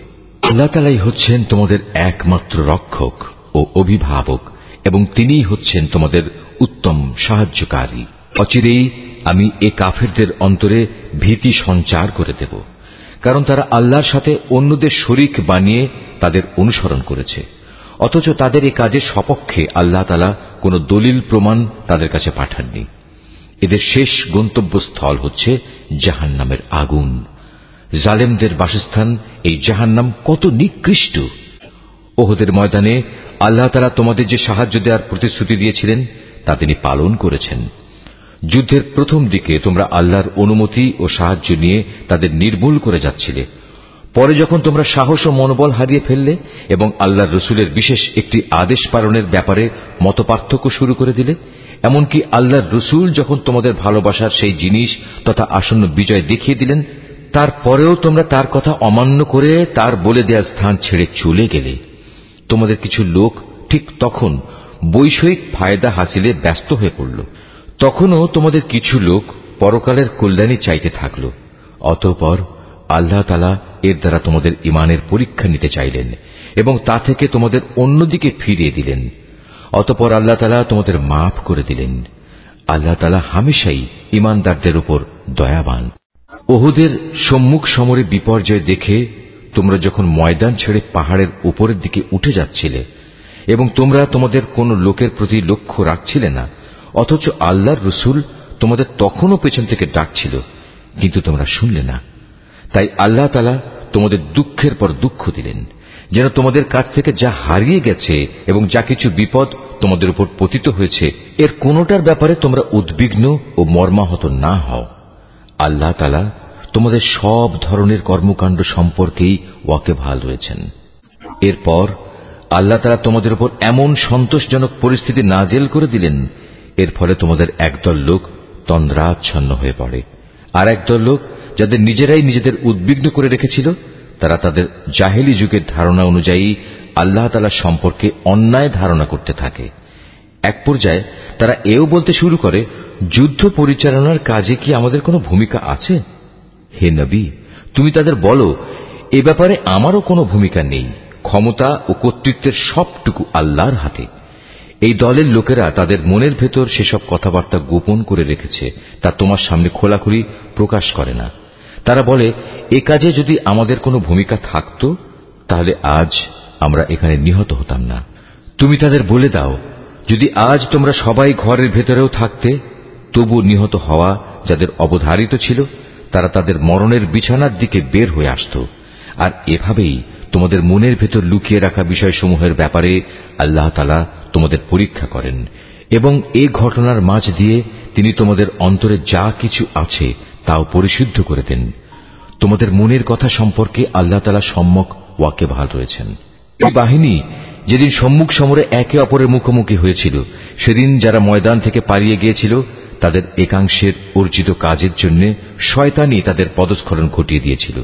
আল্লাহ তাআলাই হচ্ছেন তোমাদের একমাত্র রক্ষক ও অভিভাবক, এবং তিনিই হচ্ছেন তোমাদের উত্তম সাহায্যকারী। অচিরেই আমি এ কাফেরদের অন্তরে ভীতি সঞ্চার করে দেব, কারণ তারা আল্লাহর সাথে অন্যদের শরীক বানিয়ে তাদের অনুসরণ করেছে, অথচ তাদের এ কাজের সপক্ষে আল্লাহ তাআলা কোনো দলিল প্রমাণ তাদের কাছে পাঠাননি। এদের শেষ গন্তব্যস্থল হচ্ছে জাহান্নামের আগুন। জালেমদের বাসস্থান এই জাহান্নাম কত নিকৃষ্ট! ওহদের ময়দানে আল্লাহ তাআলা তোমাদের যে সাহায্য দেওয়ার প্রতিশ্রুতি দিয়েছিলেন তা তিনি পালন করেছেন। যুদ্ধের প্রথম দিকে তোমরা আল্লাহর অনুমতি ও সাহায্য নিয়ে তাদের নির্মূল করে যাচ্ছিলে। পরে যখন তোমরা সাহস ও মনোবল হারিয়ে ফেললে এবং আল্লাহর রসুলের বিশেষ একটি আদেশ পালনের ব্যাপারে মতপার্থক্য শুরু করে দিলে, এমনকি আল্লাহর রসুল যখন তোমাদের ভালোবাসার সেই জিনিস তথা আসন্ন বিজয় দেখিয়ে দিলেন, তারপরেও তোমরা তার কথা অমান্য করে তার বলে দেওয়া স্থান ছেড়ে চলে গেলে। তোমাদের কিছু লোক ঠিক তখন বৈষয়িক ফায়দা হাসিলে ব্যস্ত হয়ে পড়ল। তখনও তোমাদের কিছু লোক পরকালের কল্যাণী চাইতে থাকল। অতঃপর আল্লাহ তাআলা এর দ্বারা তোমাদের ঈমানের পরীক্ষা নিতে চাইলেন এবং তা থেকে তোমাদের অন্যদিকে ফিরিয়ে দিলেন। অতঃপর আল্লাহ তাআলা তোমাদের মাফ করে দিলেন। আল্লাহ তাআলা হামেশাই ঈমানদারদের উপর দয়াবান। ওহুদের সম্মুখ সমরে বিপর্যয় দেখে তোমরা যখন ময়দান ছেড়ে পাহাড়ের উপরের দিকে উঠে যাচ্ছিলে এবং তোমরা তোমাদের কোন লোকের প্রতি লক্ষ্য রাখছিলে না, অথচ আল্লাহর রসুল তোমাদের তখনও পেছন থেকে ডাকছিল, কিন্তু তোমরা শুনলে না। তাই আল্লাহ তাআলা তোমাদের দুঃখের পর দুঃখ দিলেন, যেন তোমাদের কাছ থেকে যা হারিয়ে গেছে এবং যা কিছু বিপদ তোমাদের উপর পতিত হয়েছে, এর কোনোটার ব্যাপারে তোমরা উদ্বিগ্ন ও মর্মাহত না হও। আল্লাহ তাআলা তোমাদের সব ধরনের কর্মকাণ্ড সম্পর্কেই ওয়াকিবহাল রয়েছেন। এরপর আল্লাহ তাআলা তোমাদের উপর এমন সন্তোষজনক পরিস্থিতি নাজেল করে দিলেন, এর ফলে তোমাদের একদল লোক তন্দ্রাচ্ছন্ন হয়ে পড়ে, আর একদল লোক যাদের নিজেরাই নিজেদের উদ্বিগ্ন করে রেখেছিল, তারা তাদের জাহেলি যুগের ধারণা অনুযায়ী আল্লাহ তাআলা সম্পর্কে অন্যায় ধারণা করতে থাকে। এক পর্যায়ে তারা এও বলতে শুরু করে, যুদ্ধ পরিচালনার কাজে কি আমাদের কোনো ভূমিকা আছে? হে নবী, তুমি তাদের বলো, এ ব্যাপারে আমারও কোনো ভূমিকা নেই। ক্ষমতা ও কর্তৃত্বের সবটুকু আল্লাহর হাতে। এই দলের লোকেরা তাদের মনের ভেতর সেসব কথাবার্তা গোপন করে রেখেছে, তা তোমার সামনে খোলাখুলি প্রকাশ করে না। তারা বলে, এ কাজে যদি আমাদের কোনো ভূমিকা থাকত, তাহলে আজ আমরা এখানে নিহত হতাম না। তুমি তাদের বলে দাও, যদি আজ তোমরা সবাই ঘরের ভেতরেও থাকতে, তবু নিহত হওয়া যাদের অবধারিত ছিল, তারা তাদের মরণের বিছানার দিকে বের হয়ে আসত। আর এভাবেই তোমাদের মনের ভেতর লুকিয়ে রাখা বিষয়সমূহের ব্যাপারে আল্লাহ তাআলা তোমাদের পরীক্ষা করেন, এবং এই ঘটনার মাঝ দিয়ে তিনি তোমাদের অন্তরে যা কিছু আছে তাও পরিশুদ্ধ করে দেন। তোমাদের মনের কথা সম্পর্কে আল্লাহ তাআলা সম্যক ওয়াকিবহাল রয়েছেন। এই বাহিনী যেদিন সম্মুখ সমরে একে অপরের মুখোমুখি হয়েছিল, সেদিন যারা ময়দান থেকে পালিয়ে গিয়েছিল, তাদের একাংশের অর্জিত কাজের জন্য শয়তানই তাদের পদস্খলন ঘটিয়ে দিয়েছিল।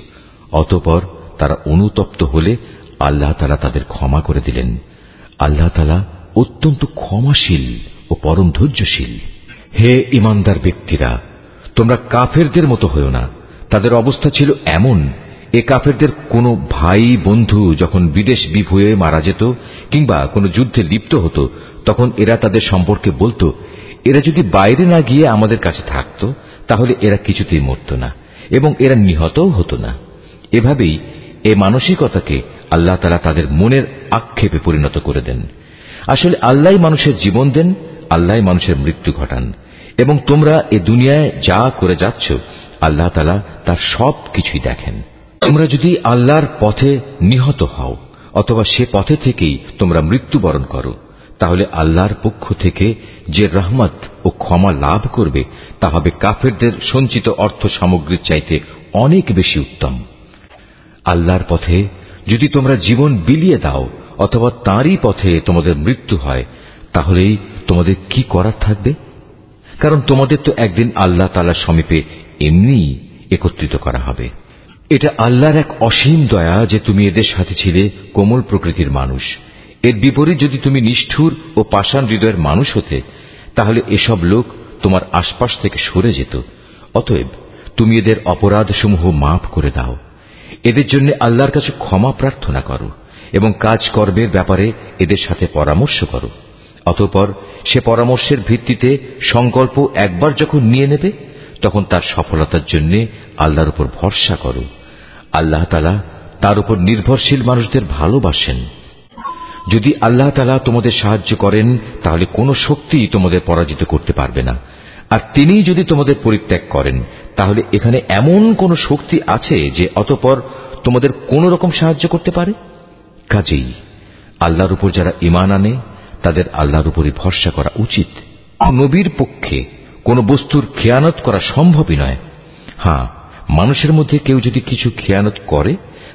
অতঃপর তারা অনুতপ্ত হলে আল্লাহ তাআলা তাদের ক্ষমা করে দিলেন। আল্লাহ তাআলা অত্যন্ত ক্ষমাশীল ও পরম ধৈর্যশীল। হে ঈমানদার ব্যক্তিরা, তোমরা কাফেরদের মতো হয়ো না। তাদের অবস্থা ছিল এমন, এ কাফেরদের কোনো ভাই বন্ধু যখন বিদেশ বিভূয়ে মারা যেত কিংবা কোনো যুদ্ধে লিপ্ত হতো, তখন এরা তাদের সম্পর্কে বলতো, এরা যদি বাইরে না গিয়ে আমাদের কাছে থাকত, তাহলে এরা কিছুতেই মরত না এবং এরা নিহতও হতো না। এভাবেই এ মানসিকতাকে আল্লাহ তাআলা তাদের মনের আক্ষেপে পরিণত করে দেন। আসলে আল্লাহই মানুষের জীবন দেন, আল্লাহই মানুষের মৃত্যু ঘটান, এবং তোমরা এ দুনিয়ায় যা করে যাচ্ছ, আল্লাহ তাআলা তার সব কিছুই দেখেন। তোমরা যদি আল্লাহর পথে নিহত হও অথবা সে পথে থেকেই তোমরা মৃত্যুবরণ করো, তাহলে আল্লাহর পক্ষ থেকে যে রহমত ও ক্ষমা লাভ করবে তা হবে কাফেরদের সঞ্চিত অর্থ সামগ্রীর চাইতে অনেক বেশি উত্তম। আল্লাহর পথে যদি তোমরা জীবন বিলিয়ে দাও অথবা তাঁরই পথে তোমাদের মৃত্যু হয়, তাহলেই তোমাদের কি করার থাকবে? কারণ তোমাদের তো একদিন আল্লাহ তাআলার সমীপে এমনি একত্রিত করা হবে। এটা আল্লাহর এক অসীম দয়া যে তুমি এদের সাথে ছিলে কোমল প্রকৃতির মানুষ। এর বিপরীত যদি তুমি নিষ্ঠুর ও পাষাণ হৃদয়ের মানুষ হতে, তাহলে এসব লোক তোমার আশপাশ থেকে সরে যেত। অতএব তুমি এদের অপরাধসমূহ মাফ করে দাও। এদের জন্য আল্লাহর কাছে ক্ষমা প্রার্থনা করো এবং কাজ কর্মের ব্যাপারে এদের সাথে পরামর্শ করো। অতঃপর সে পরামর্শের ভিত্তিতে সংকল্প একবার যখন নিয়ে নেবে, তখন তার সফলতার জন্য আল্লাহর উপর ভরসা করো। আল্লাহ তাআলা তার উপর নির্ভরশীল মানুষদের ভালোবাসেন। যদি আল্লাহ তাআলা তোমাদের সাহায্য করেন, তাহলে কোনো শক্তি তোমাদের পরাজিত করতে পারবে না। আর তিনি যদি তোমাদের পরিত্যাগ করেন, তাহলে এখানে এমন কোন শক্তি আছে যে অতঃপর তোমাদের কোন রকম সাহায্য করতে পারে? কাজেই আল্লাহর উপর যারা ঈমান আনে, তাদের আল্লাহর উপরই ভরসা করা উচিত। নবীর পক্ষে কোন বস্তুর খেয়ানত করা সম্ভবই নয়। হ্যাঁ, মানুষের মধ্যে কেউ যদি কিছু খেয়ানত করে,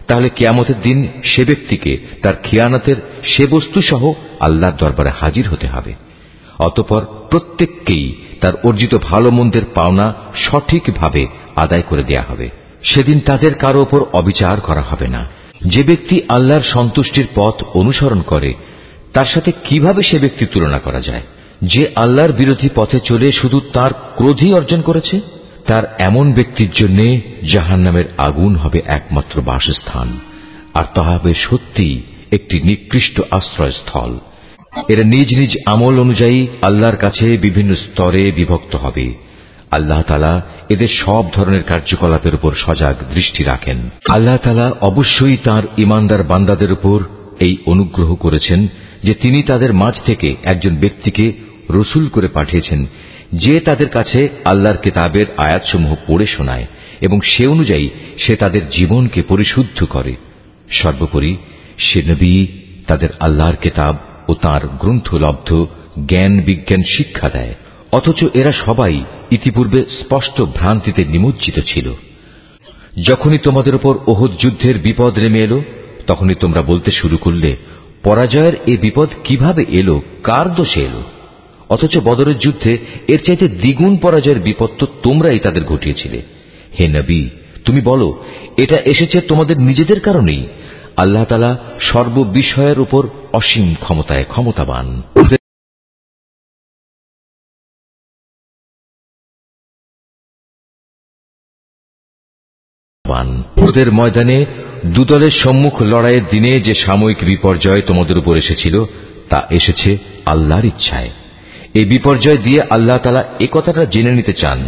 তাহলে কিয়ামতের দিন সে ব্যক্তিকে তার খেয়ানতের সে বস্তু সহ আল্লাহর দরবারে হাজির হতে হবে। অতঃপর প্রত্যেককেই তার অর্জিত ভালো মন্দের পাওনা সঠিকভাবে আদায় করে দেয়া হবে। সেদিন তাদের কারো ওপর অবিচার করা হবে না। যে ব্যক্তি আল্লাহর সন্তুষ্টির পথ অনুসরণ করে, তার সাথে কিভাবে সে ব্যক্তি তুলনা করা যায়? যে আল্লাহর বিরোধী পথে চলে শুধু তার ক্রোধই অর্জন করেছে, তার এমন ব্যক্তির জন্য জাহান্নামের আগুন হবে একমাত্র বাসস্থান, আর তা হবে সত্যিই একটি নিকৃষ্ট আশ্রয়স্থল। এরা নিজ নিজ আমল অনুযায়ী আল্লাহর কাছে বিভিন্ন স্তরে বিভক্ত হবে। আল্লাহ তাআলা এদের সব ধরনের কার্যকলাপের উপর সজাগ দৃষ্টি রাখেন। আল্লাহ তাআলা অবশ্যই তাঁর ঈমানদার বান্দাদের উপর এই অনুগ্রহ করেছেন যে তিনি তাদের মাঝ থেকে একজন ব্যক্তিকে রসুল করে পাঠিয়েছেন, যে তাদের কাছে আল্লাহর কিতাবের আয়াতসমূহ পড়ে শোনায় এবং সে অনুযায়ী সে তাদের জীবনকে পরিশুদ্ধ করে। সর্বোপরি সে নবী তাদের আল্লাহর কিতাব ও তাঁর গ্রন্থলব্ধ জ্ঞান বিজ্ঞান শিক্ষা দেয়। অথচ এরা সবাই ইতিপূর্বে স্পষ্ট ভ্রান্তিতে নিমজ্জিত ছিল। যখনই তোমাদের উপর ওহদ যুদ্ধের বিপদ নেমে এলো, তখনই তোমরা বলতে শুরু করলে, পরাজয়ের এ বিপদ কিভাবে এলো, কার দোষে এলো? অথচ বদরের যুদ্ধে এর চাইতে দ্বিগুণ পরাজয়ের বিপদ তো তোমরাই তাদের ঘটিয়েছিলে। হে নবী, তুমি বলো, এটা এসেছে তোমাদের নিজেদের কারণেই। আল্লাহ তাআলা সর্ববিষয়ের উপর অসীম ক্ষমতায় ক্ষমতাবান। উহুদের ময়দানে দুদলের সম্মুখ লড়াইয়ের দিনে যে সাময়িক বিপর্যয় তোমাদের উপর এসেছিল, তা এসেছে আল্লাহর ইচ্ছায়। এই বিপর্যয় দিয়ে আল্লাহ তাআলা একথাটা জেনে নিতে চান,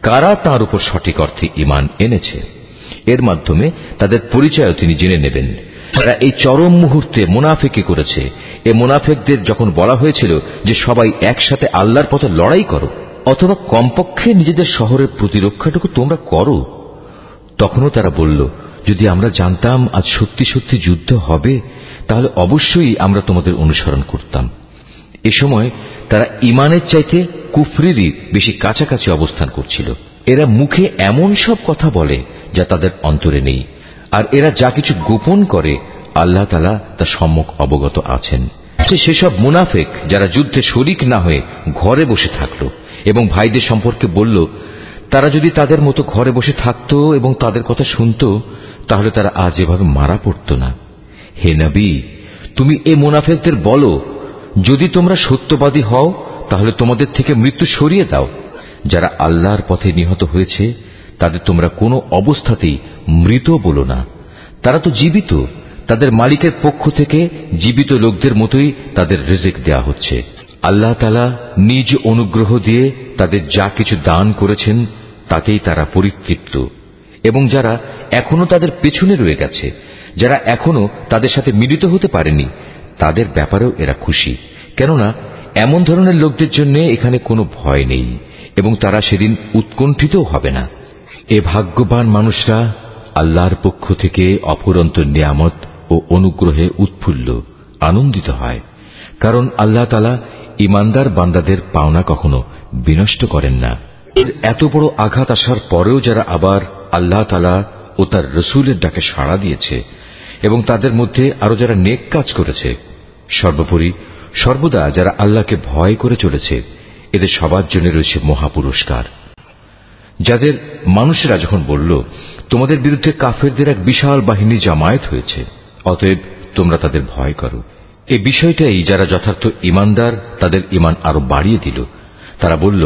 কারা তাঁর উপর সঠিক অর্থে ঈমান এনেছে। এর মাধ্যমে তাদের পরিচয় তিনি জেনে নেবেন। তারা এই চরম মুহূর্তে মুনাফিকি করেছে। এ মুনাফিকদের যখন বলা হয়েছিল যে সবাই একসাথে আল্লাহর পথে লড়াই করো, অথবা কমপক্ষে নিজেদের শহরের প্রতিরক্ষাটুকু তোমরা করো, তখনও তারা বলল, যদি আমরা জানতাম আজ সত্যি সত্যি যুদ্ধ হবে, তাহলে অবশ্যই আমরা তোমাদের অনুসরণ করতাম। এ সময় তারা ঈমানের চাইতে কুফরিরই বেশি কাছাকাছি অবস্থান করছিল। এরা মুখে এমন সব কথা বলে যা তাদের অন্তরে নেই, আর এরা যা কিছু গোপন করে আল্লাহ তাআলা তা সম্যক অবগত আছেন। সেসব মুনাফিক যারা যুদ্ধে শরিক না হয়ে ঘরে বসে থাকলো এবং ভাইদের সম্পর্কে বলল, তারা যদি তাদের মতো ঘরে বসে থাকত এবং তাদের কথা শুনত, তাহলে তারা আজ এভাবে মারা পড়ত না। হে নবী, তুমি এ মুনাফিকদের বলো, যদি তোমরা সত্যবাদী হও, তাহলে তোমাদের থেকে মৃত্যু সরিয়ে দাও। যারা আল্লাহর পথে নিহত হয়েছে, তাদের তোমরা কোনো অবস্থাতেই মৃত বলো না। তারা তো জীবিত, তাদের মালিকের পক্ষ থেকে জীবিত লোকদের মতোই তাদের রিজিক দেয়া হচ্ছে। আল্লাহ তাআলা নিজ অনুগ্রহ দিয়ে তাদের যা কিছু দান করেছেন তাতেই তারা পরিতৃপ্ত। এবং যারা এখনো তাদের পেছনে রয়ে গেছে, যারা এখনো তাদের সাথে মিলিত হতে পারেনি, তাদের ব্যাপারেও এরা খুশি, কেননা এমন ধরনের লোকদের জন্য এখানে কোনো ভয় নেই এবং তারা সেদিন উৎকণ্ঠিতও হবে না। এ ভাগ্যবান মানুষরা আল্লাহর পক্ষ থেকে অফুরন্ত নিয়ামত ও অনুগ্রহে উৎফুল্ল আনন্দিত হয়, কারণ আল্লাহ তাআলা ঈমানদার বান্দাদের পাওনা কখনো বিনষ্ট করেন না। এত বড় আঘাত আসার পরেও যারা আবার আল্লাহ তাআলা ও তার রসুলের ডাকে সাড়া দিয়েছে এবং তাদের মধ্যে আরো যারা নেক কাজ করেছে, সর্বোপরি সর্বদা যারা আল্লাহকে ভয় করে চলেছে, এদের সবার জন্য রয়েছে মহাপুরস্কার। যাদের মানুষেরা যখন বলল, তোমাদের বিরুদ্ধে কাফেরদের এক বিশাল বাহিনী জামায়াত হয়েছে, অতএব তোমরা তাদের ভয় করো। এই বিষয়টাই যারা যথার্থ ঈমানদার তাদের ঈমান আরো বাড়িয়ে দিল। তারা বলল,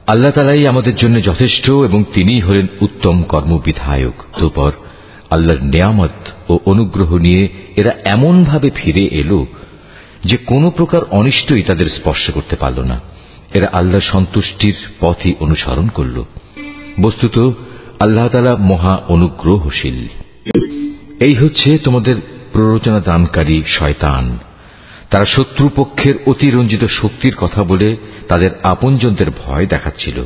আল্লাহ তাআলাই আমাদের জন্য যথেষ্ট এবং তিনিই হলেন উত্তম কর্মবিধায়ক। অতঃপর আল্লাহর নেয়ামত ও অনুগ্রহ নিয়ে এরা এমন ভাবে ফিরে এলো যে কোনো প্রকার অনিষ্টই তাদের স্পর্শ করতে পারল না। এরা আল্লাহর সন্তুষ্টির পথই অনুসরণ করল। বস্তুত আল্লাহ তাআলা মহা অনুগ্রহশীল। এই হচ্ছে তোমাদের প্ররোচনা দানকারী শয়তান। তারা শত্রুপক্ষের অতিরঞ্জিত শক্তির কথা বলে তাদের আপনজনদের ভয় দেখাচ্ছিল।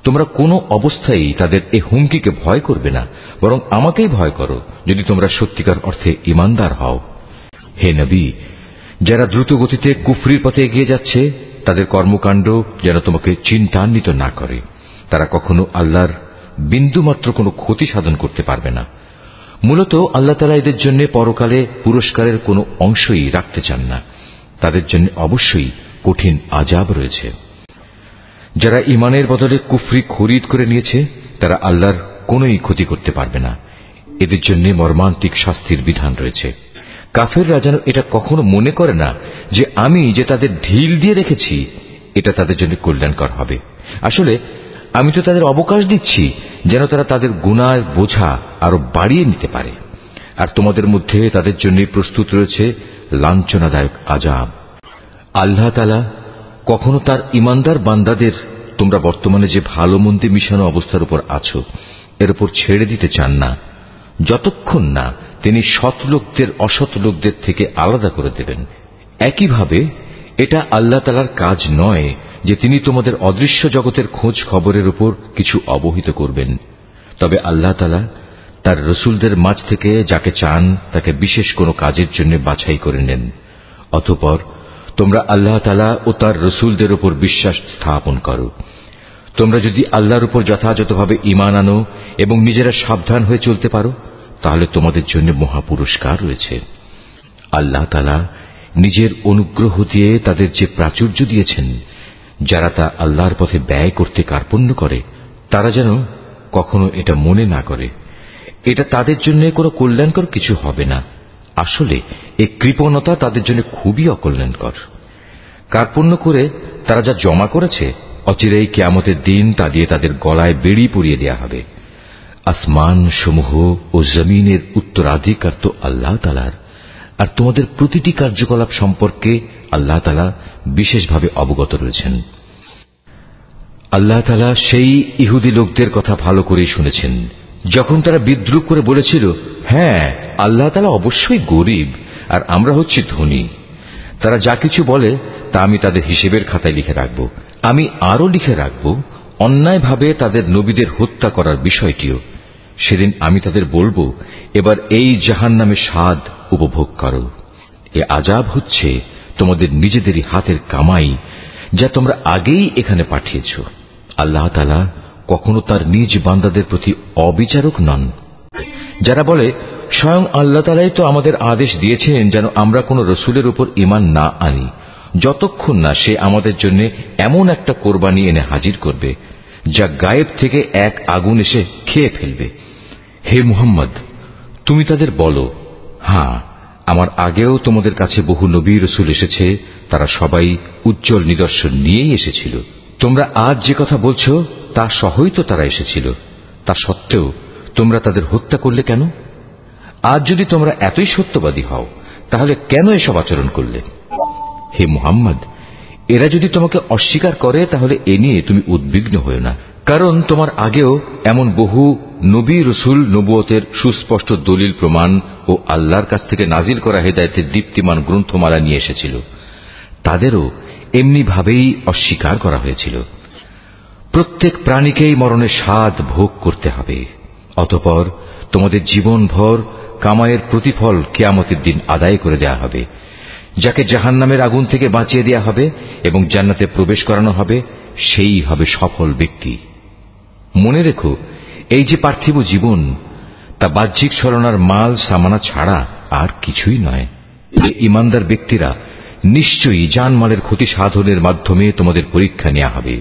তোমরা কোনো অবস্থায় তাদের এ হুমকিকে ভয় করবে না, বরং আমাকেই ভয় করো যদি তোমরা সত্যিকার অর্থে ঈমানদার হও। হে নবী, যারা দ্রুত গতিতে কুফরির পথে এগিয়ে যাচ্ছে তাদের কর্মকাণ্ড যেন তোমাকে চিন্তান্বিত না করে। তারা কখনো আল্লাহর বিন্দুমাত্র কোনো ক্ষতি সাধন করতে পারবে না। মূলত আল্লাহ তাআলা এদের জন্য পরকালে পুরস্কারের কোনো অংশই রাখতে চান না। তাদের জন্য অবশ্যই কঠিন আযাব রয়েছে। যারা ঈমানের বদলে কুফরি খরিদ করে নিয়েছে তারা আল্লাহর কোনোই ক্ষতি করতে পারবে না। এদের জন্য মর্মান্তিক শাস্তির বিধান রয়েছে। কাফেররা যেন এটা কখনো মনে করে না যে আমি যে তাদের ঢিল দিয়ে রেখেছি এটা তাদের জন্য কল্যাণকর হবে। আসলে আমি তো তাদের অবকাশ দিচ্ছি যেন তারা তাদের গুনাহের বোঝা আরো বাড়িয়ে নিতে পারে। আর তোমাদের মধ্যে তাদের জন্য প্রস্তুত রয়েছে লাঞ্ছনাদায়ক আযাব। আল্লাহ তাআলা কখনো তার ঈমানদার বান্দাদের তোমরা বর্তমানে যে ভালো মন্দে মিশানো অবস্থার উপর আছো এর উপর ছেড়ে দিতে চান না, যতক্ষণ না তিনি সৎ লোকদের অসৎ লোকদের থেকে আলাদা করে দেবেন। একইভাবে এটা আল্লাহ তাআলার কাজ নয় যে তিনি তোমাদের অদৃশ্য জগতের খোঁজ খবরের উপর কিছু অবহিত করবেন। তবে আল্লাহ তাআলা তার রসুলদের মাঝ থেকে যাকে চান তাকে বিশেষ কোনো কাজের জন্য বাছাই করে নেন। অতঃপর তোমরা আল্লাহ তাআলা ও তার রসুলদের উপর বিশ্বাস স্থাপন করো। তোমরা যদি আল্লাহর উপর যথাযথভাবে ঈমান আনো এবং নিজেরা সাবধান হয়ে চলতে পারো তাহলে তোমাদের জন্য মহা পুরস্কার রয়েছে। আল্লাহ তাআলা নিজের অনুগ্রহ দিয়ে তাদের যে প্রাচুর্য দিয়েছেন, যারা তা আল্লাহর পথে ব্যয় করতে কার্পণ্য করে তারা যেন কখনো এটা মনে না করে এটা তাদের জন্য কোনো কল্যাণকর কিছু হবে না। আসলে এই কৃপণতা তাদের জন্য খুবই অকল্যাণকর। কার্পণ্য করে তারা যা জমা করেছে অচিরেই কিয়ামতের দিন তা দিয়ে তাদের গলায় বেড়ি পরিয়ে দেয়া হবে। আসমান সমূহ ও জমিনের উত্তরাধিকার তো আল্লাহ তাআলার, আর তোমাদের প্রতিটি কার্যকলাপ সম্পর্কে আল্লাহ তাআলা বিশেষভাবে অবগত রয়েছেন। আল্লাহ তাআলা সেই ইহুদি লোকদের কথা ভালো করেই শুনেছেন যখন তারা বিদ্রূপ করে বলেছিল, হ্যাঁ আল্লাহ তাআলা অবশ্যই গরীব আর আমরা হচ্ছি ধনী। তারা যা কিছু বলে তা আমি তাদের হিসেবের খাতায় লিখে রাখব। আমি আরো লিখে রাখব অন্যায়ভাবে তাদের নবীদের হত্যা করার বিষয়টিও। সেদিন আমি তাদের বলবো, এবার এই জাহান্নামের স্বাদ উপভোগ করো। এ আযাব হচ্ছে তোমাদের নিজেদেরই হাতের কামাই যা তোমরা আগেই এখানে পাঠিয়েছ। আল্লাহ তাআলা কখনো তার নিজ বান্দাদের প্রতি অবিচারক নন। যারা বলে স্বয়ং আল্লাহ তাআলাই তো আমাদের আদেশ দিয়েছেন যেন আমরা কোন রসুলের উপর ঈমান না আনি যতক্ষণ না সে আমাদের জন্য এমন একটা কোরবানি এনে হাজির করবে যা গায়েব থেকে এক আগুন এসে খেয়ে ফেলবে। হে মুহাম্মদ, তুমি তাদের বলো, হ্যাঁ আমার আগেও তোমাদের কাছে বহু নবী রসুল এসেছে, তারা সবাই উজ্জ্বল নিদর্শন নিয়েই এসেছিল। তোমরা আজ যে কথা বলছো তা সহই তো তারা এসেছিল, তা সত্ত্বেও তোমরা তাদের হত্যা করলে কেন? আজ যদি তোমরা এতই সত্যবাদী হও তাহলে কেন এসব আচরণ করলে? হে মুহাম্মদ, এরা যদি তোমাকে অস্বীকার করে তাহলে এ নিয়ে তুমি উদ্বিগ্ন হও না, কারণ তোমার আগেও এমন বহু নবী রসুল নবুয়তের সুস্পষ্ট দলিল প্রমাণ ও আল্লাহর কাছ থেকে নাজিল করা হেদায়েতের দীপ্তিমান গ্রন্থমালা নিয়ে এসেছিল। তাদেরও এমনি ভাবেই অস্বীকার করা হয়েছিল। প্রত্যেক প্রাণীকেই মরণের স্বাদ ভোগ করতে হবে। অতঃপর তোমাদের জীবনভর কামাইয়ের প্রতিফল কিয়ামতের দিন আদায় করে দেয়া হবে। যাকে জাহান্নামের আগুন থেকে বাঁচিয়ে দেয়া হবে এবং জান্নাতে প্রবেশ করানো হবে, সেই হবে সফল ব্যক্তি। মনে রেখো, এই যে পার্থিব জীবন তা বাহ্যিক ছলনার মাল সামানা ছাড়া আর কিছুই নয়। ঈমানদার ব্যক্তিরা নিশ্চয়ই জানমালের ক্ষতি সাধনের মাধ্যমে তোমাদের পরীক্ষা নেওয়া হবে।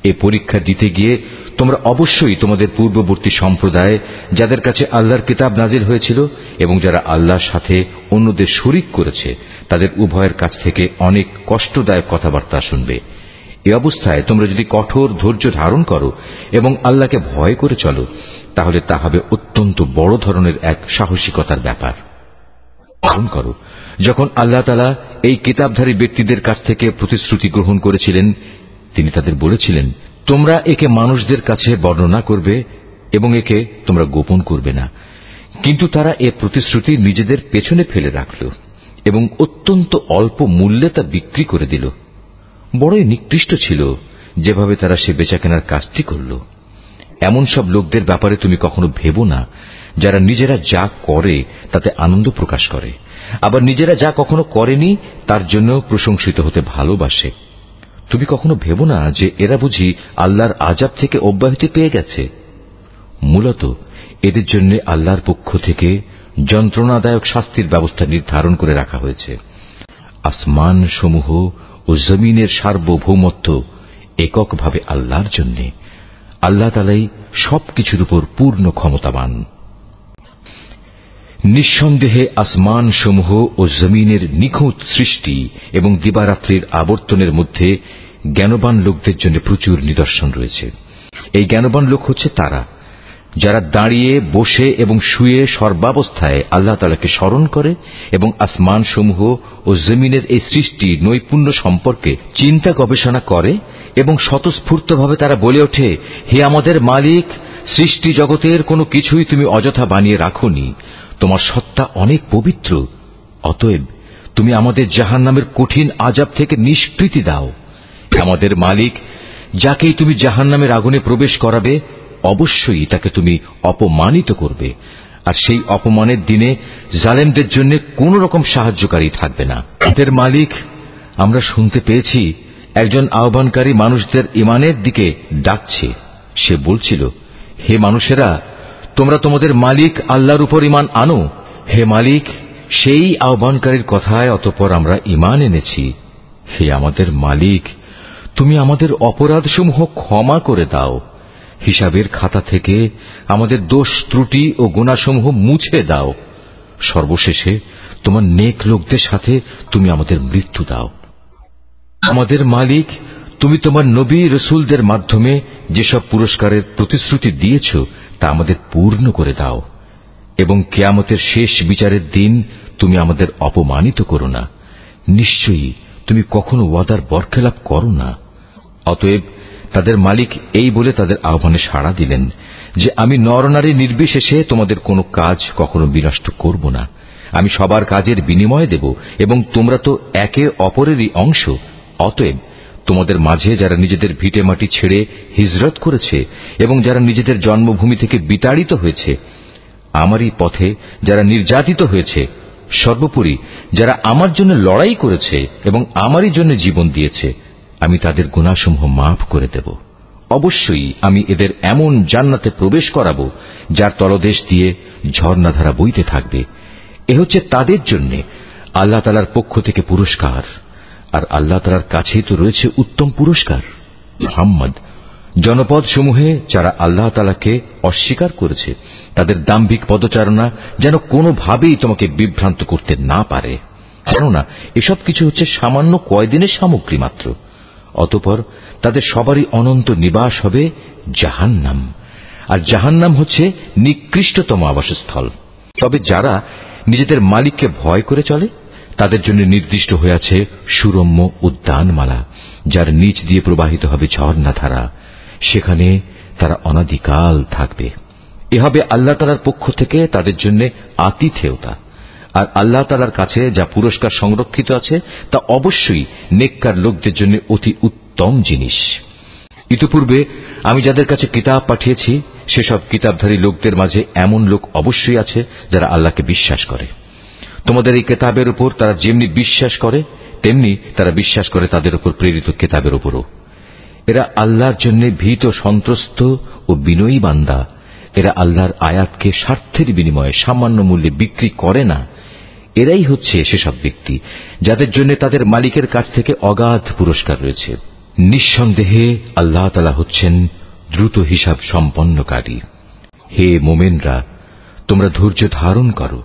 এ পরীক্ষা দিতে গিয়ে তোমরা অবশ্যই তোমাদের পূর্ববর্তী সম্প্রদায় যাদের কাছে আল্লাহর কিতাব নাজিল হয়েছিল এবং যারা আল্লাহর সাথে অন্যদের শরীক করেছে তাদের উভয়ের কাছ থেকে অনেক কষ্টদায়ক কথাবার্তা শুনবে। এ অবস্থায় তোমরা যদি কঠোর ধৈর্য ধারণ করো এবং আল্লাহকে ভয় করে চলো তাহলে তা হবে অত্যন্ত বড় ধরনের এক সাহসিকতার ব্যাপার। স্মরণ করো যখন আল্লাহ তাআলা এই কিতাবধারী ব্যক্তিদের কাছ থেকে প্রতিশ্রুতি গ্রহণ করেছিলেন, তিনি তাদের বলেছিলেন, তোমরা একে মানুষদের কাছে বর্ণনা করবে এবং একে তোমরা গোপন করবে না। কিন্তু তারা এ প্রতিশ্রুতি নিজেদের পেছনে ফেলে রাখল এবং অত্যন্ত অল্প মূল্যে তা বিক্রি করে দিল। বড়ই নিকৃষ্ট ছিল যেভাবে তারা সে বেচাকেনার কাজটি করল। এমন সব লোকদের ব্যাপারে তুমি কখনো ভেবো না যারা নিজেরা যা করে তাতে আনন্দ প্রকাশ করে, আবার নিজেরা যা কখনো করেনি তার জন্য প্রশংসিত হতে ভালোবাসে। তুমি কখনো ভেবো না যে এরা বুঝি আল্লাহর আযাব থেকে অব্যাহতি পেয়ে গেছে। মূলত এদের জন্য আল্লাহর পক্ষ থেকে যন্ত্রণাদায়ক শাস্তির ব্যবস্থা নির্ধারণ করে রাখা হয়েছে। আসমান সমূহ ও জমিনের সার্বভৌমত্ব এককভাবে আল্লাহর জন্য। আল্লাহ তাআলাই সবকিছুর উপর পূর্ণ ক্ষমতাবান। নিঃসন্দেহে আসমান সমূহ ও জমিনের নিখুঁত সৃষ্টি এবং দিবারাত্রির আবর্তনের মধ্যে জ্ঞানবান লোকদের জন্য প্রচুর নিদর্শন রয়েছে। এই জ্ঞানবান লোক হচ্ছে তারা যারা দাঁড়িয়ে, বসে এবং শুয়ে সর্বাবস্থায় আল্লাহ তাআলাকে স্মরণ করে এবং আসমান সমূহ ও জমিনের এই সৃষ্টি নৈপুণ্য সম্পর্কে চিন্তা গবেষণা করে এবং স্বতঃস্ফূর্তভাবে তারা বলে ওঠে, হে আমাদের মালিক, সৃষ্টি জগতের কোনো কিছুই তুমি অযথা বানিয়ে রাখোনি, তোমার সত্তা অনেক পবিত্র। অতএব তুমি আমাদের জাহান্নামের কঠিন আযাব থেকে নিষ্কৃতি দাও। আমাদের মালিক, যাকেই তুমি জাহান্নামের আগুনে প্রবেশ করাবে অবশ্যই তাকে তুমি অপমানিত করবে, আর সেই অপমানের দিনে জালেমদের জন্য কোন রকম সাহায্যকারী থাকবে না। আমাদের মালিক, আমরা শুনতে পেয়েছি একজন আহ্বানকারী মানুষদের ঈমানের দিকে ডাকছে। সে বলছিল, হে মানুষেরা, তোমরা তোমাদের মালিক আল্লাহর উপর ঈমান আনো। হে মালিক, সেই আহ্বানকারীর কথায় অতঃপর আমরা ঈমান এনেছি। হে আমাদের মালিক, তুমি আমাদের অপরাধসমূহ ক্ষমা করে দাও, হিসাবের খাতা থেকে আমাদের দোষ ত্রুটি ও গুনাহসমূহ মুছে দাও। সর্বশেষে তোমার নেক লোকদের সাথে তুমি আমাদের মৃত্যু দাও। আমাদের মালিক, তুমি তোমার নবী রাসূলদের মাধ্যমে যেসব পুরস্কারের প্রতিশ্রুতি দিয়েছ তা আমাদের পূর্ণ করে দাও এবং কিয়ামতের শেষ বিচারের দিন তুমি আমাদের অপমানিত করো না। নিশ্চয়ই তুমি কখনো ওয়াদার বরখেলাপ করো না। অতএব তাদের মালিক এই বলে তাদের আহ্বানে সাড়া দিলেন যে আমি নরনারী নির্বিশেষে তোমাদের কোনো কাজ কখনো বিনষ্ট করব না। আমি সবার কাজের বিনিময় দেব এবং তোমরা তো একে অপরেরই অংশ। অতএব তোমাদের মাঝে যারা নিজেদের ভিটেমাটি ছেড়ে হিজরত করেছে এবং যারা নিজেদের জন্মভূমি থেকে বিতাড়িত হয়েছে, আমারই পথে যারা নির্যাতিত হয়েছে, সর্বোপরি যারা আমার জন্য লড়াই করেছে এবং আমারই জন্য জীবন দিয়েছে, আমি তাদের গুনাহসমূহ মাফ করে দেব। অবশ্যই আমি এদের এমন জান্নাতে প্রবেশ করাবো যার তলদেশ দিয়ে ঝর্ণাধারা বইতে থাকবে। এ হচ্ছে তাদের জন্য আল্লাহ তাআলার পক্ষ থেকে পুরস্কার, আর আল্লাহ তাআলার কাছেই তো রয়েছে উত্তম পুরস্কার। মুহাম্মদ, জনপদ সমূহে যারা আল্লাহ তাআলাকে অস্বীকার করেছে তাদের দাম্ভিক পদচারণা যেন কোনোভাবেই তোমাকে বিভ্রান্ত করতে না পারে, কেননা এসব কিছু হচ্ছে সামান্য কয়দিনের সামগ্রী মাত্র। অতঃপর তাদের সবারই অনন্ত নিবাস হবে জাহান্নাম, আর জাহান্নাম হচ্ছে নিকৃষ্টতম আবাসস্থল। তবে যারা নিজেদের মালিককে ভয় করে চলে তাদের জন্য নির্দিষ্ট হয়ে আছে সুরম্য উদ্যানমালা, যার নিচ দিয়ে প্রবাহিত হবে ঝর্ণাধারা। সেখানে তারা অনাদিকাল থাকবে। এ হবে আল্লাহ তাআলার পক্ষ থেকে তাদের জন্য আতিথেয়তা। আর আল্লাহ তাআলার কাছে যা পুরস্কার সংরক্ষিত আছে তা অবশ্যই নেককার লোকদের জন্য অতি উত্তম জিনিস। ইতিপূর্বে আমি যাদের কাছে কিতাব পাঠিয়েছি সেসব কিতাবধারী লোকদের মাঝে এমন লোক অবশ্যই আছে যারা আল্লাহকে বিশ্বাস করে। তোমাদের এই কিতাবের উপর তারা যেমনি বিশ্বাস করে তেমনি তারা বিশ্বাস করে তাদের উপর প্রেরিত কিতাবের উপরও। এরা আল্লাহর জন্য ভীত, সন্ত্রস্ত ও বিনয়ী বান্দা। এরা আল্লাহর আয়াতকে স্বার্থের বিনিময়ে সামান্য মূল্যে বিক্রি করে না। এরাই হচ্ছে সেসব ব্যক্তি যাদের জন্য তাদের মালিকের কাছ থেকে অগাধ পুরস্কার রয়েছে। নিঃসন্দেহে আল্লাহ তাআলা হচ্ছেন দ্রুত হিসাব সম্পন্নকারী। হে মুমিনরা, তোমরা ধৈর্য ধারণ করো,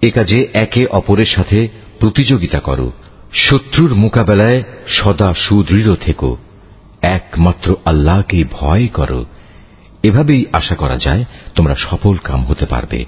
এ কাজে একে অপরের সাথে প্রতিযোগিতা করো, শত্রুর মোকাবেলায় সদা সুদৃঢ় থেকো, একমাত্র আল্লাহকেই ভয় করো। এভাবেই আশা করা যায় তোমরা সফল কাম হতে পারবে।